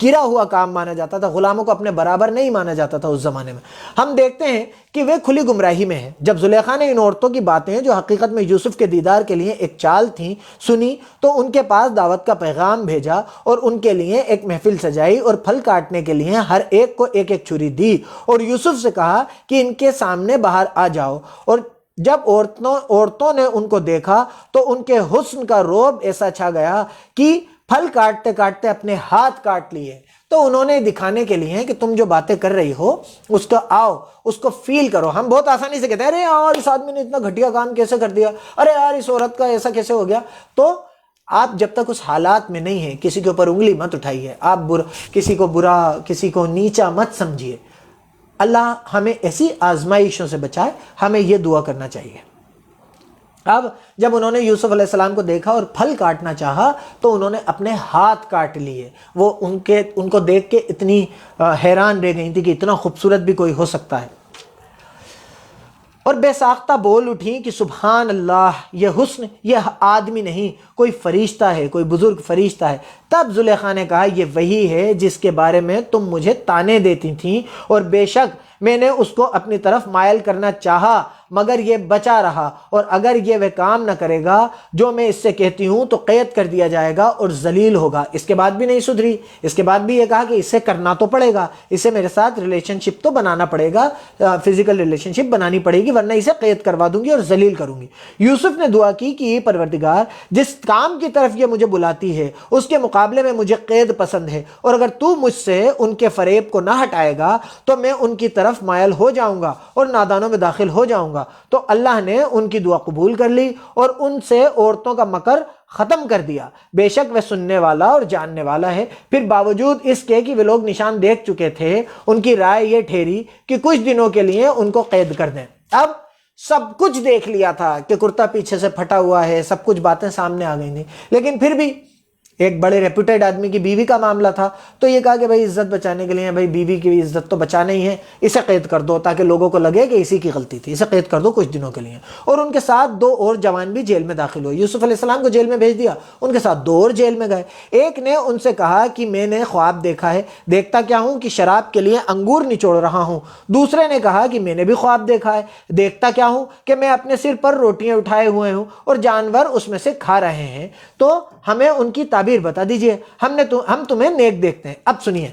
گرا ہوا کام مانا جاتا تھا، غلاموں کو اپنے برابر نہیں مانا جاتا تھا اس زمانے میں۔ ہم دیکھتے ہیں کہ وہ کھلی گمراہی میں ہے۔ جب زلیخا نے ان عورتوں کی باتیں جو حقیقت میں یوسف کے دیدار کے لیے ایک چال تھیں سنی، تو ان کے پاس دعوت کا پیغام بھیجا اور ان کے لیے ایک محفل سجائی اور پھل کاٹنے کے لیے ہر ایک کو ایک ایک چھری دی، اور یوسف سے کہا کہ ان کے سامنے باہر آ جاؤ۔ اور جب عورتوں نے ان کو دیکھا تو ان کے حسن کا رعب ایسا چھا گیا کہ پھل کاٹتے کاٹتے اپنے ہاتھ کاٹ لیے۔ تو انہوں نے دکھانے کے لیے کہ تم جو باتیں کر رہی ہو اس کو آؤ، اس کو فیل کرو۔ ہم بہت آسانی سے کہتے ہیں ارے یار اس آدمی نے اتنا گھٹیا کام کیسے کر دیا، ارے یار اس عورت کا ایسا کیسے ہو گیا۔ تو آپ جب تک اس حالات میں نہیں ہیں کسی کے اوپر انگلی مت اٹھائیے، آپ کسی کو برا، کسی کو نیچا مت سمجھیے۔ اللہ ہمیں ایسی آزمائشوں سے بچائے، ہمیں یہ دعا کرنا چاہیے۔ اب جب انہوں نے یوسف علیہ السلام کو دیکھا اور پھل کاٹنا چاہا تو انہوں نے اپنے ہاتھ کاٹ لیے۔ وہ ان کو دیکھ کے اتنی حیران رہ گئی تھی کہ اتنا خوبصورت بھی کوئی ہو سکتا ہے، اور بے ساختہ بول اٹھیں کہ سبحان اللہ، یہ حسن یہ آدمی نہیں، کوئی فرشتہ ہے، کوئی بزرگ فرشتہ ہے۔ تب زلیخا نے کہا یہ وہی ہے جس کے بارے میں تم مجھے طعنے دیتی تھیں، اور بے شک میں نے اس کو اپنی طرف مائل کرنا چاہا مگر یہ بچا رہا، اور اگر یہ وہ کام نہ کرے گا جو میں اس سے کہتی ہوں تو قید کر دیا جائے گا اور ذلیل ہوگا۔ اس کے بعد بھی نہیں سدھری، اس کے بعد بھی یہ کہا کہ اسے کرنا تو پڑے گا، اسے میرے ساتھ ریلیشن شپ تو بنانا پڑے گا، فزیکل ریلیشن شپ بنانی پڑے گی، ورنہ اسے قید کروا دوں گی اور ذلیل کروں گی۔ یوسف نے دعا کی کہ یہ پروردگار، جس کام کی طرف یہ مجھے بلاتی ہے اس کے مقابلے میں مجھے قید پسند ہے، اور اگر تو مجھ سے ان کے فریب کو نہ ہٹائے گا تو میں ان کی طرف مائل ہو جاؤں گا اور نادانوں میں داخل ہو جاؤں گا۔ تو اللہ نے ان کی دعا قبول کر لی اور ان سے عورتوں کا مکر ختم کر دیا۔ بے شک وہ سننے والا اور جاننے والا ہے۔ پھر باوجود اس کے کہ وہ لوگ نشان دیکھ چکے تھے، ان کی رائے یہ ٹھہری کہ کچھ دنوں کے لیے ان کو قید کر دیں۔ اب سب کچھ دیکھ لیا تھا کہ کرتا پیچھے سے پھٹا ہوا ہے، سب کچھ باتیں سامنے آ گئی تھیں، لیکن پھر بھی ایک بڑے ریپوٹیڈ آدمی کی بیوی کا معاملہ تھا، تو یہ کہا کہ بھائی عزت بچانے کے لیے، بھائی بیوی کی عزت تو بچانا ہی ہے، اسے قید کر دو تاکہ لوگوں کو لگے کہ اسی کی غلطی تھی، اسے قید کر دو کچھ دنوں کے لیے۔ اور ان کے ساتھ 2 اور جوان بھی جیل میں داخل ہوئے۔ یوسف علیہ السلام کو جیل میں بھیج دیا، ان کے ساتھ 2 اور جیل میں گئے۔ ایک نے ان سے کہا کہ میں نے خواب دیکھا ہے، دیکھتا کیا ہوں کہ شراب کے لیے انگور نچوڑ رہا ہوں۔ دوسرے نے کہا کہ میں نے بھی خواب دیکھا ہے، دیکھتا کیا ہوں کہ میں اپنے سر پر روٹیاں اٹھائے ہوئے ہوں اور جانور اس میں سے کھا رہے ہیں۔ تو ہمیں ان کی تعبیر بتا دیجئے، ہم تمہیں نیک دیکھتے ہیں۔ اب سنیے،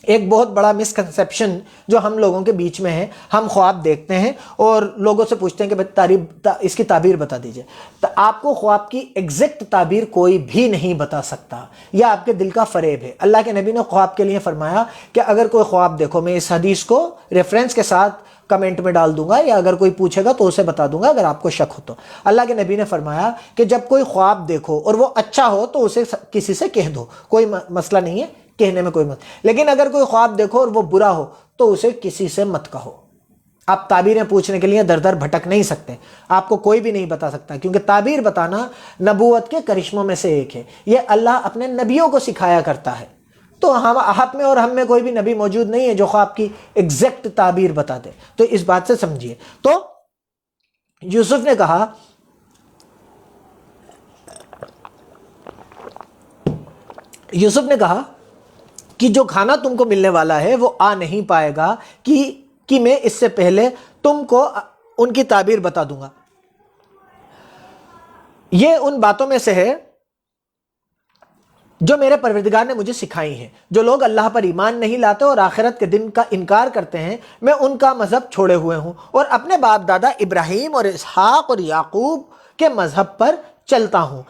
ایک بہت بڑا مسکنسیپشن جو ہم لوگوں کے بیچ میں ہے، ہم خواب دیکھتے ہیں اور لوگوں سے پوچھتے ہیں کہ اس کی تعبیر بتا دیجئے، تو آپ کو خواب کی ایگزیکٹ تعبیر کوئی بھی نہیں بتا سکتا، یہ آپ کے دل کا فریب ہے۔ اللہ کے نبی نے خواب کے لیے فرمایا کہ اگر کوئی خواب دیکھو، میں اس حدیث کو ریفرنس کے ساتھ کمنٹ میں ڈال دوں گا، یا اگر کوئی پوچھے گا تو اسے بتا دوں گا اگر آپ کو شک ہو تو۔ اللہ کے نبی نے فرمایا کہ جب کوئی خواب دیکھو اور وہ اچھا ہو تو اسے کسی سے کہہ دو، کوئی مسئلہ نہیں ہے کہنے میں، کوئی مسئلہ، لیکن اگر کوئی خواب دیکھو اور وہ برا ہو تو اسے کسی سے مت کہو۔ آپ تعبیریں پوچھنے کے لیے در در بھٹک نہیں سکتے، آپ کو کوئی بھی نہیں بتا سکتا، کیونکہ تعبیر بتانا نبوت کے کرشموں میں سے ایک ہے، یہ اللہ اپنے نبیوں کو سکھایا کرتا ہے۔ تو آپ میں اور ہم میں کوئی بھی نبی موجود نہیں ہے جو خواب کی ایگزیکٹ تعبیر بتا دے، تو اس بات سے سمجھیے۔ تو یوسف نے کہا کہ جو کھانا تم کو ملنے والا ہے وہ آ نہیں پائے گا کہ میں اس سے پہلے تم کو ان کی تعبیر بتا دوں گا۔ یہ ان باتوں میں سے ہے جو میرے پروردگار نے مجھے سکھائی ہیں۔ جو لوگ اللہ پر ایمان نہیں لاتے اور آخرت کے دن کا انکار کرتے ہیں، میں ان کا مذہب چھوڑے ہوئے ہوں اور اپنے باپ دادا ابراہیم اور اسحاق اور یعقوب کے مذہب پر چلتا ہوں۔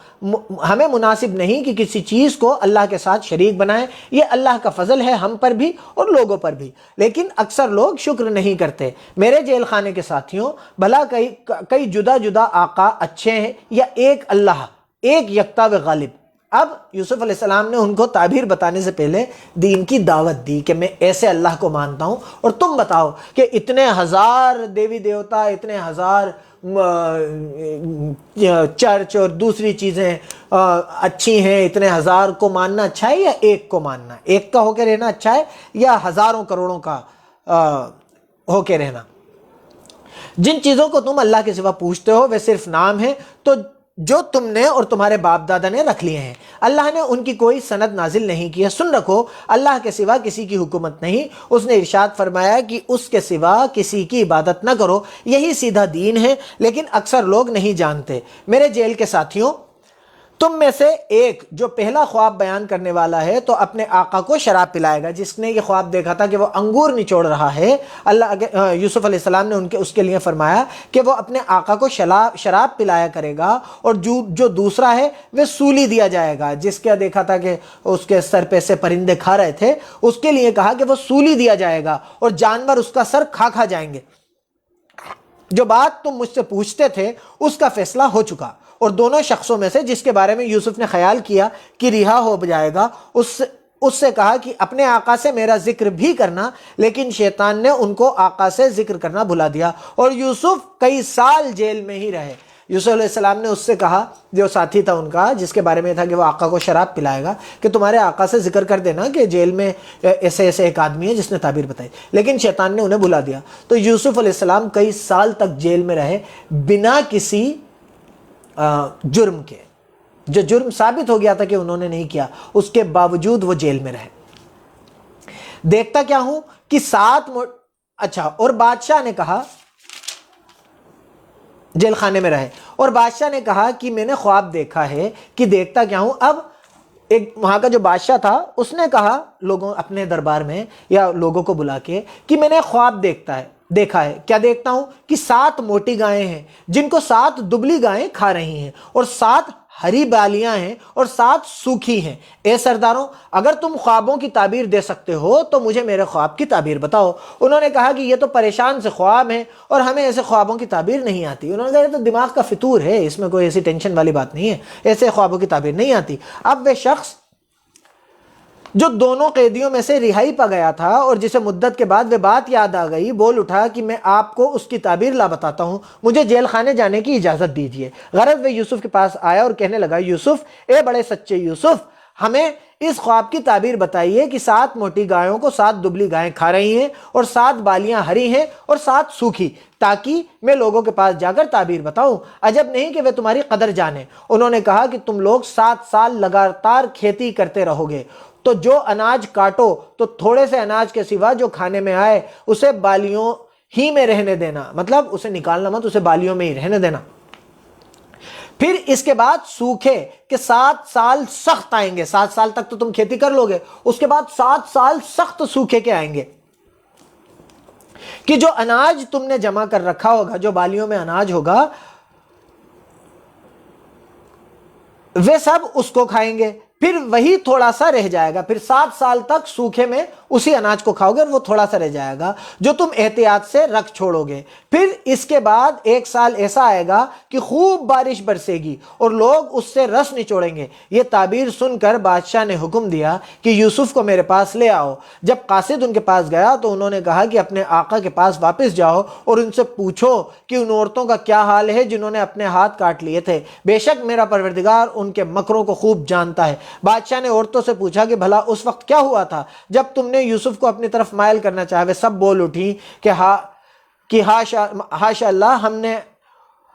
ہمیں مناسب نہیں کہ کسی چیز کو اللہ کے ساتھ شریک بنائیں، یہ اللہ کا فضل ہے ہم پر بھی اور لوگوں پر بھی، لیکن اکثر لوگ شکر نہیں کرتے۔ میرے جیل خانے کے ساتھیوں، بھلا کئی جدا جدا آقا اچھے ہیں یا ایک اللہ، ایک یکتا و غالب؟ اب یوسف علیہ السلام نے ان کو تعبیر بتانے سے پہلے دین کی دعوت دی کہ میں ایسے اللہ کو مانتا ہوں، اور تم بتاؤ کہ اتنے ہزار دیوی دیوتا، اتنے ہزار چرچ اور دوسری چیزیں اچھی ہیں، اتنے ہزار کو ماننا اچھا ہے یا ایک کو ماننا، ایک کا ہو کے رہنا اچھا ہے یا ہزاروں کروڑوں کا ہو کے رہنا؟ جن چیزوں کو تم اللہ کے سوا پوچھتے ہو وہ صرف نام ہے تو جو تم نے اور تمہارے باپ دادا نے رکھ لیے ہیں، اللہ نے ان کی کوئی سند نازل نہیں کی ہے۔ سن رکھو، اللہ کے سوا کسی کی حکومت نہیں۔ اس نے ارشاد فرمایا کہ اس کے سوا کسی کی عبادت نہ کرو، یہی سیدھا دین ہے، لیکن اکثر لوگ نہیں جانتے۔ میرے جیل کے ساتھیوں، تم میں سے ایک جو پہلا خواب بیان کرنے والا ہے تو اپنے آقا کو شراب پلائے گا۔ جس نے یہ خواب دیکھا تھا کہ وہ انگور نچوڑ رہا ہے، یوسف علیہ السلام نے اس کے لیے فرمایا کہ وہ اپنے آقا کو شراب پلایا کرے گا، اور جو دوسرا ہے وہ سولی دیا جائے گا۔ جس کا دیکھا تھا کہ اس کے سر پہ سے پرندے کھا رہے تھے، اس کے لیے کہا کہ وہ سولی دیا جائے گا اور جانور اس کا سر کھا جائیں گے۔ جو بات تم مجھ سے پوچھتے تھے اس کا فیصلہ ہو چکا، اور دونوں شخصوں میں سے جس کے بارے میں یوسف نے خیال کیا کہ رہا ہو جائے گا، اس سے کہا کہ اپنے آقا سے میرا ذکر بھی کرنا، لیکن شیطان نے ان کو آقا سے ذکر کرنا بھلا دیا، اور یوسف کئی سال جیل میں ہی رہے۔ یوسف علیہ السلام نے اس سے کہا، جو ساتھی تھا ان کا جس کے بارے میں تھا کہ وہ آقا کو شراب پلائے گا، کہ تمہارے آقا سے ذکر کر دینا کہ جیل میں ایسے ایک آدمی ہے جس نے تعبیر بتائی، لیکن شیطان نے انہیں بھلا دیا۔ تو یوسف علیہ السلام کئی سال تک جیل میں رہے بنا کسی جرم کے، جو جرم ثابت ہو گیا تھا کہ انہوں نے نہیں کیا، اس کے باوجود وہ جیل میں رہے۔ دیکھتا کیا ہوں کہ اور بادشاہ نے کہا، جیل خانے میں رہے، اور بادشاہ نے کہا کہ میں نے خواب دیکھا ہے کہ دیکھتا کیا ہوں۔ اب ایک وہاں کا جو بادشاہ تھا اس نے کہا لوگوں اپنے دربار میں یا لوگوں کو بلا کے کہ میں نے خواب دیکھا ہے۔ کیا دیکھتا ہوں کہ 7 موٹی گائیں ہیں جن کو 7 دبلی گائیں کھا رہی ہیں، اور 7 ہری بالیاں ہیں اور 7 سوکھی ہیں۔ اے سرداروں، اگر تم خوابوں کی تعبیر دے سکتے ہو تو مجھے میرے خواب کی تعبیر بتاؤ۔ انہوں نے کہا کہ یہ تو پریشان سے خواب ہیں اور ہمیں ایسے خوابوں کی تعبیر نہیں آتی۔ انہوں نے کہا یہ تو دماغ کا فطور ہے، اس میں کوئی ایسی ٹینشن والی بات نہیں ہے، ایسے خوابوں کی تعبیر نہیں آتی۔ اب وہ شخص جو دونوں قیدیوں میں سے رہائی پا گیا تھا اور جسے مدت کے بعد وہ بات یاد آ گئی، بول اٹھا کہ میں آپ کو اس کی تعبیر لا بتاتا ہوں، مجھے جیل خانے جانے کی اجازت دیجیے۔ غرض وہ یوسف کے پاس آیا اور کہنے لگا، یوسف، اے بڑے سچے یوسف، ہمیں اس خواب کی تعبیر بتائیے کہ 7 موٹی گایوں کو 7 دبلی گائیں کھا رہی ہیں اور 7 بالیاں ہری ہیں اور 7 سوکھی، تاکہ میں لوگوں کے پاس جا کر تعبیر بتاؤں۔ عجب نہیں کہ وہ تمہاری قدر جانے۔ انہوں نے کہا کہ تم لوگ 7 سال لگاتار کھیتی کرتے رہو گے، تو جو اناج کاٹو تو تھوڑے سے اناج کے سوا جو کھانے میں آئے اسے بالیوں ہی میں رہنے دینا، مطلب اسے نکالنا مت، اسے بالیوں میں ہی رہنے دینا۔ پھر اس کے بعد سوکھے کہ 7 سال سخت آئیں گے، 7 سال تک تو تم کھیتی کر لو گے، اس کے بعد 7 سال سخت سوکھے کے آئیں گے، کہ جو اناج تم نے جمع کر رکھا ہوگا، جو بالیوں میں اناج ہوگا، وہ سب اس کو کھائیں گے، پھر وہی تھوڑا سا رہ جائے گا۔ پھر 7 سال تک سوکھے میں اسی اناج کو کھاؤ گے اور وہ تھوڑا سا رہ جائے گا جو تم احتیاط سے رکھ چھوڑو گے۔ پھر اس کے بعد 1 سال ایسا آئے گا کہ خوب بارش برسے گی اور لوگ اس سے رس نچوڑیں گے۔ یہ تعبیر سن کر بادشاہ نے حکم دیا کہ یوسف کو میرے پاس لے آؤ۔ جب قاصد ان کے پاس گیا تو انہوں نے کہا کہ اپنے آقا کے پاس واپس جاؤ اور ان سے پوچھو کہ ان عورتوں کا کیا حال ہے جنہوں نے اپنے ہاتھ کاٹ لیے تھے، بے شک میرا پروردگار ان کے مکروں کو خوب جانتا ہے۔ بادشاہ نے عورتوں سے پوچھا کہ بھلا اس وقت کیا ہوا تھا جب تم نے یوسف کو اپنی طرف مائل کرنا چاہا؟ وہ سب بول اٹھی کہ ہاشا اللہ،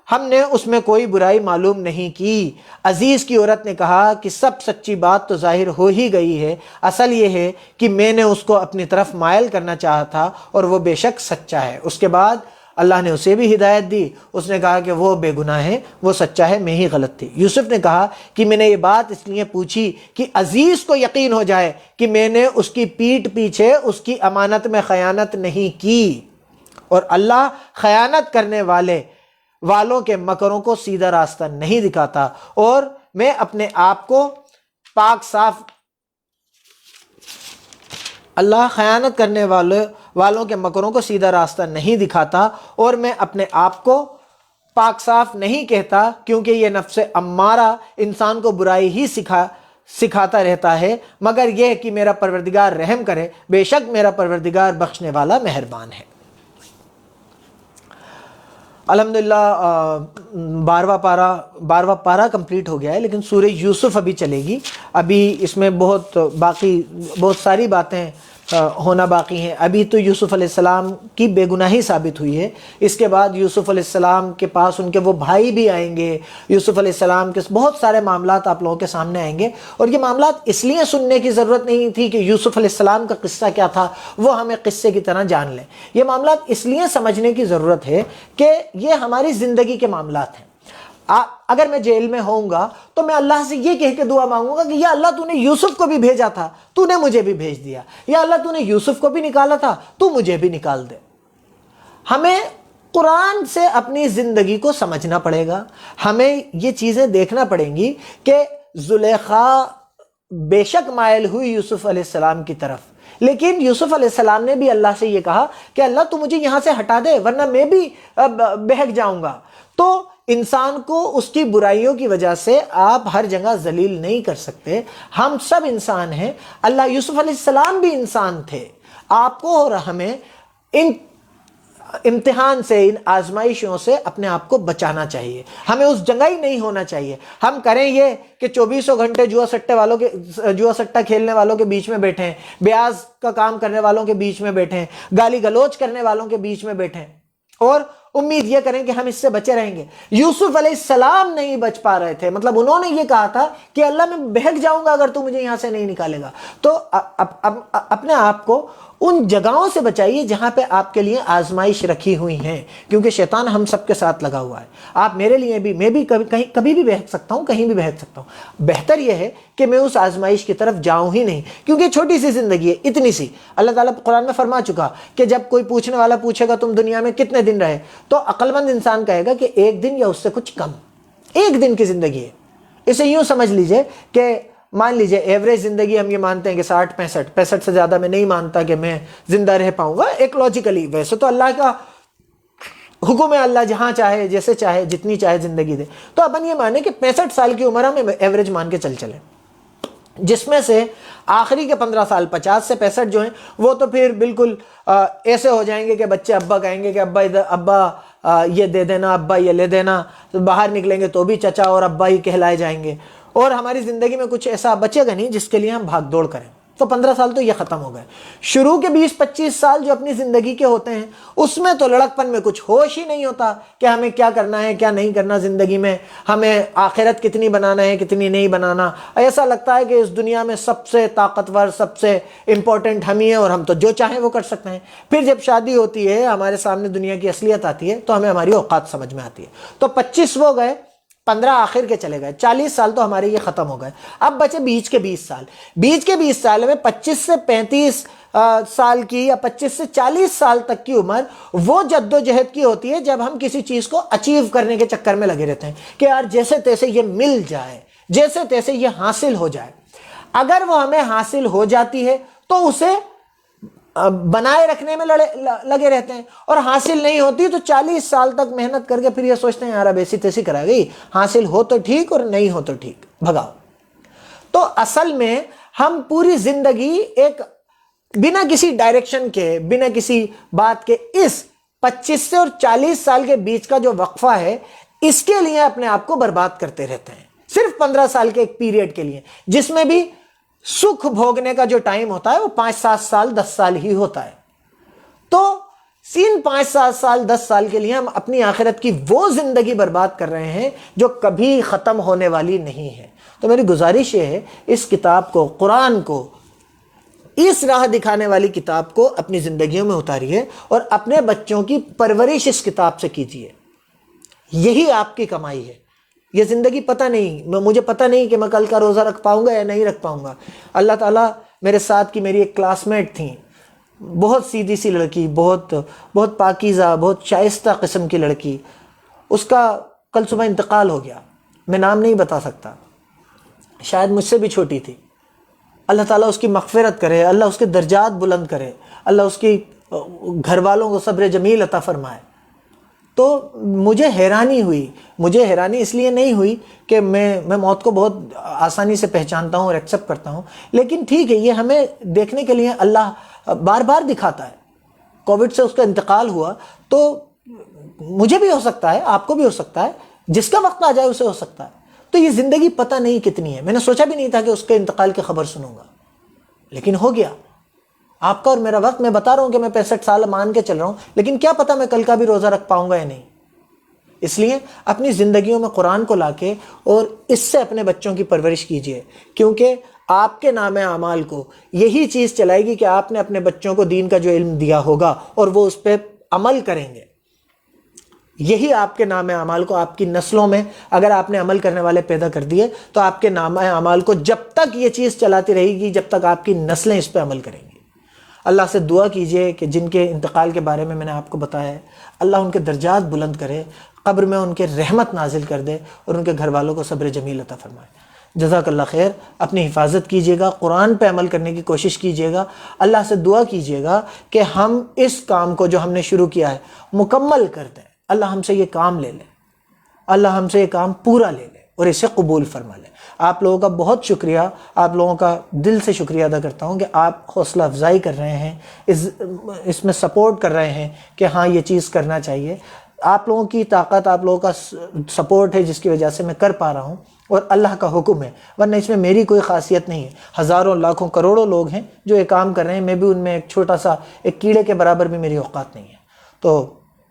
ہم نے اس میں کوئی برائی معلوم نہیں کی۔ عزیز کی عورت نے کہا کہ سب سچی بات تو ظاہر ہو ہی گئی ہے، اصل یہ ہے کہ میں نے اس کو اپنی طرف مائل کرنا چاہا تھا اور وہ بے شک سچا ہے۔ اس کے بعد اللہ نے اسے بھی ہدایت دی، اس نے کہا کہ وہ بے گناہ ہے، وہ سچا ہے، میں ہی غلط تھی۔ یوسف نے کہا کہ میں نے یہ بات اس لیے پوچھی کہ عزیز کو یقین ہو جائے کہ میں نے اس کی پیٹھ پیچھے اس کی امانت میں خیانت نہیں کی، اور اللہ خیانت کرنے والوں کے مکروں کو سیدھا راستہ نہیں دکھاتا، اور میں اپنے آپ کو پاک صاف، اللہ خیانت کرنے والوں کے مکروں کو سیدھا راستہ نہیں دکھاتا، اور میں اپنے آپ کو پاک صاف نہیں کہتا، کیونکہ یہ نفس امارہ انسان کو برائی ہی سکھاتا رہتا ہے، مگر یہ کہ میرا پروردگار رحم کرے، بے شک میرا پروردگار بخشنے والا مہربان ہے۔ الحمدللہ 12واں پارہ کمپلیٹ ہو گیا ہے، لیکن سورہ یوسف ابھی چلے گی۔ ابھی اس میں بہت ساری باتیں ہونا باقی ہیں. ابھی تو یوسف علیہ السلام کی بے گناہی ثابت ہوئی ہے، اس کے بعد یوسف علیہ السلام کے پاس ان کے وہ بھائی بھی آئیں گے، یوسف علیہ السلام کے بہت سارے معاملات آپ لوگوں کے سامنے آئیں گے. اور یہ معاملات اس لیے سننے کی ضرورت نہیں تھی کہ یوسف علیہ السلام کا قصہ کیا تھا وہ ہمیں قصے کی طرح جان لیں. یہ معاملات اس لیے سمجھنے کی ضرورت ہے کہ یہ ہماری زندگی کے معاملات ہیں. اگر میں جیل میں ہوں گا تو میں اللہ سے یہ کہہ کے دعا مانگوں گا کہ یا اللہ تو نے یوسف کو بھی بھیجا تھا، تو نے مجھے بھی بھیج دیا، یا اللہ تو نے یوسف کو بھی نکالا تھا، تو مجھے بھی نکال دے. ہمیں قرآن سے اپنی زندگی کو سمجھنا پڑے گا. ہمیں یہ چیزیں دیکھنا پڑیں گی کہ زلیخا بے شک مائل ہوئی یوسف علیہ السلام کی طرف، لیکن یوسف علیہ السلام نے بھی اللہ سے یہ کہا کہ اللہ تو مجھے یہاں سے ہٹا دے ورنہ میں بھی بہک جاؤں گا. تو انسان کو اس کی برائیوں کی وجہ سے آپ ہر جگہ ذلیل نہیں کر سکتے. ہم سب انسان ہیں. اللہ یوسف علیہ السلام بھی انسان تھے. آپ کو اور ہمیں ان امتحان سے، ان آزمائشوں سے اپنے آپ کو بچانا چاہیے. ہمیں اس جگہ ہی نہیں ہونا چاہیے. ہم کریں یہ کہ 24 گھنٹے جوا سٹہ کھیلنے والوں کے بیچ میں بیٹھیں، بیاز کا کام کرنے والوں کے بیچ میں بیٹھیں، گالی گلوچ کرنے والوں کے بیچ میں بیٹھیں اور امید یہ کریں کہ ہم اس سے بچے رہیں گے. یوسف علیہ السلام نہیں بچ پا رہے تھے. مطلب انہوں نے یہ کہا تھا کہ اللہ میں بہک جاؤں گا اگر تو مجھے یہاں سے نہیں نکالے گا. تو اپنے آپ کو ان جگہوں سے بچائیے جہاں پہ آپ کے لیے آزمائش رکھی ہوئی ہیں، کیونکہ شیطان ہم سب کے ساتھ لگا ہوا ہے. آپ میرے لیے بھی، میں بھی کبھی بھی بہک سکتا ہوں، کہیں بھی بہک سکتا ہوں. بہتر یہ ہے کہ میں اس آزمائش کی طرف جاؤں ہی نہیں، کیونکہ چھوٹی سی زندگی ہے، اتنی سی. اللہ تعالیٰ قرآن میں فرما چکا کہ جب کوئی پوچھنے والا پوچھے گا تم دنیا میں کتنے دن رہے، تو عقل مند انسان کہے گا کہ 1 دن یا اس سے کچھ کم. 1 دن کی زندگی ہے. اسے یوں سمجھ لیجئے کہ مان لیجئے ایوریج زندگی ہم یہ مانتے ہیں کہ 65 سے زیادہ میں نہیں مانتا کہ میں زندہ رہ پاؤں گا ایک لاجیکلی. ویسے تو اللہ کا حکم ہے، اللہ جہاں چاہے جیسے چاہے جتنی چاہے زندگی دے. تو اپن یہ مانے کہ 65 سال کی عمر ہمیں ایوریج مان کے چلیں، جس میں سے آخری کے 15 سال 50 سے 65 جو ہیں وہ تو پھر بالکل ایسے ہو جائیں گے کہ بچے ابا کہیں گے کہ ابا یہ دے دینا، ابا یہ لے دینا. باہر نکلیں گے تو بھی چچا اور ابا ہی کہلائے جائیں گے، اور ہماری زندگی میں کچھ ایسا بچے گا نہیں جس کے لیے ہم بھاگ دوڑ کریں. تو 15 سال تو یہ ختم ہو گئے. شروع کے 20-25 سال جو اپنی زندگی کے ہوتے ہیں اس میں تو لڑکپن میں کچھ ہوش ہی نہیں ہوتا کہ ہمیں کیا کرنا ہے کیا نہیں کرنا زندگی میں، ہمیں آخرت کتنی بنانا ہے کتنی نہیں بنانا. ایسا لگتا ہے کہ اس دنیا میں سب سے طاقتور سب سے امپورٹنٹ ہم ہی ہیں اور ہم تو جو چاہیں وہ کر سکتے ہیں. پھر جب شادی ہوتی ہے، ہمارے سامنے دنیا کی اصلیت آتی ہے تو ہمیں ہماری اوقات سمجھ میں آتی ہے. تو 25 وہ گئے، 15 آخر کے چلے گئے، 40 سال تو ہمارے یہ ختم ہو گئے. اب بچے بیچ کے 20 سال. بیچ کے 20 سال میں 25 سے 35 سال کی یا 25 سے 40 سال تک کی عمر وہ جد و جہد کی ہوتی ہے جب ہم کسی چیز کو اچیو کرنے کے چکر میں لگے رہتے ہیں کہ یار جیسے تیسے یہ مل جائے، جیسے تیسے یہ حاصل ہو جائے. اگر وہ ہمیں حاصل ہو جاتی ہے تو اسے بنائے رکھنے میں لگے رہتے ہیں، اور حاصل نہیں ہوتی تو 40 سال تک محنت کر کے پھر یہ سوچتے ہیں یار اب ایسی تیسی کرا گئی، حاصل ہو تو ٹھیک اور نہیں ہو تو ٹھیک، بھگاؤ. تو اصل میں ہم پوری زندگی ایک بنا کسی ڈائریکشن کے، بنا کسی بات کے، اس 25 سے اور 40 سال کے بیچ کا جو وقفہ ہے اس کے لیے اپنے آپ کو برباد کرتے رہتے ہیں. صرف 15 سال کے ایک پیریڈ کے لیے، جس میں بھی سکھ بھوگنے کا جو ٹائم ہوتا ہے وہ 5-7 سال 10 سال ہی ہوتا ہے. تو 5-7 سال 10 سال کے لیے ہم اپنی آخرت کی وہ زندگی برباد کر رہے ہیں جو کبھی ختم ہونے والی نہیں ہے. تو میری گزارش یہ ہے اس کتاب کو، قرآن کو، اس راہ دکھانے والی کتاب کو اپنی زندگیوں میں اتاریے اور اپنے بچوں کی پرورش اس کتاب سے کیجیے. یہی آپ کی کمائی ہے. یہ زندگی پتہ نہیں، مجھے پتہ نہیں کہ میں کل کا روزہ رکھ پاؤں گا یا نہیں رکھ پاؤں گا. اللہ تعالیٰ میرے ساتھ کی میری ایک کلاس میٹ تھیں، بہت سیدھی سی لڑکی، بہت پاکیزہ، بہت شائستہ قسم کی لڑکی. اس کا کل صبح انتقال ہو گیا. میں نام نہیں بتا سکتا، شاید مجھ سے بھی چھوٹی تھی. اللہ تعالیٰ اس کی مغفرت کرے، اللہ اس کے درجات بلند کرے، اللہ اس کی گھر والوں کو صبر جمیل عطا فرمائے. تو مجھے حیرانی اس لیے نہیں ہوئی کہ میں موت کو بہت آسانی سے پہچانتا ہوں اور ایکسیپٹ کرتا ہوں، لیکن ٹھیک ہے، یہ ہمیں دیکھنے کے لیے اللہ بار بار دکھاتا ہے. کووڈ سے اس کا انتقال ہوا تو مجھے بھی ہو سکتا ہے، آپ کو بھی ہو سکتا ہے، جس کا وقت آ جائے اسے ہو سکتا ہے. تو یہ زندگی پتہ نہیں کتنی ہے. میں نے سوچا بھی نہیں تھا کہ اس کے انتقال کی خبر سنوں گا، لیکن ہو گیا. آپ کا اور میرا وقت، میں بتا رہا ہوں کہ میں 65 سال مان کے چل رہا ہوں، لیکن کیا پتہ میں کل کا بھی روزہ رکھ پاؤں گا یا نہیں. اس لیے اپنی زندگیوں میں قرآن کو لا کے اور اس سے اپنے بچوں کی پرورش کیجئے، کیونکہ آپ کے نام اعمال کو یہی چیز چلائے گی کہ آپ نے اپنے بچوں کو دین کا جو علم دیا ہوگا اور وہ اس پہ عمل کریں گے. یہی آپ کے نام اعمال کو، آپ کی نسلوں میں اگر آپ نے عمل کرنے والے پیدا کر دیے تو آپ کے نام اعمال کو جب تک یہ چیز چلاتی رہے گی جب تک آپ کی نسلیں اس پہ عمل کریں گی. اللہ سے دعا کیجئے کہ جن کے انتقال کے بارے میں نے آپ کو بتایا ہے، اللہ ان کے درجات بلند کرے، قبر میں ان کے رحمت نازل کر دے اور ان کے گھر والوں کو صبر جمیل عطا فرمائے. جزاک اللہ خیر. اپنی حفاظت کیجئے گا، قرآن پہ عمل کرنے کی کوشش کیجئے گا. اللہ سے دعا کیجئے گا کہ ہم اس کام کو جو ہم نے شروع کیا ہے مکمل کر دیں. اللہ ہم سے یہ کام لے لے، اللہ ہم سے یہ کام پورا لے لے اور اسے قبول فرما لے. آپ لوگوں کا بہت شکریہ، آپ لوگوں کا دل سے شکریہ ادا کرتا ہوں کہ آپ حوصلہ افزائی کر رہے ہیں، اس میں سپورٹ کر رہے ہیں کہ ہاں یہ چیز کرنا چاہیے. آپ لوگوں کی طاقت، آپ لوگوں کا سپورٹ ہے جس کی وجہ سے میں کر پا رہا ہوں، اور اللہ کا حکم ہے، ورنہ اس میں میری کوئی خاصیت نہیں ہے. ہزاروں لاکھوں کروڑوں لوگ ہیں جو یہ کام کر رہے ہیں، میں بھی ان میں ایک چھوٹا سا ایک کیڑے کے برابر بھی میری اوقات نہیں ہے. تو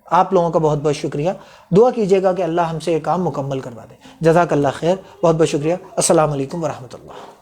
آپ لوگوں کا بہت بہت شکریہ. دعا کیجئے گا کہ اللہ ہم سے یہ کام مکمل کروا دے. جزاک اللہ خیر. بہت بہت شکریہ. السلام علیکم ورحمۃ اللہ.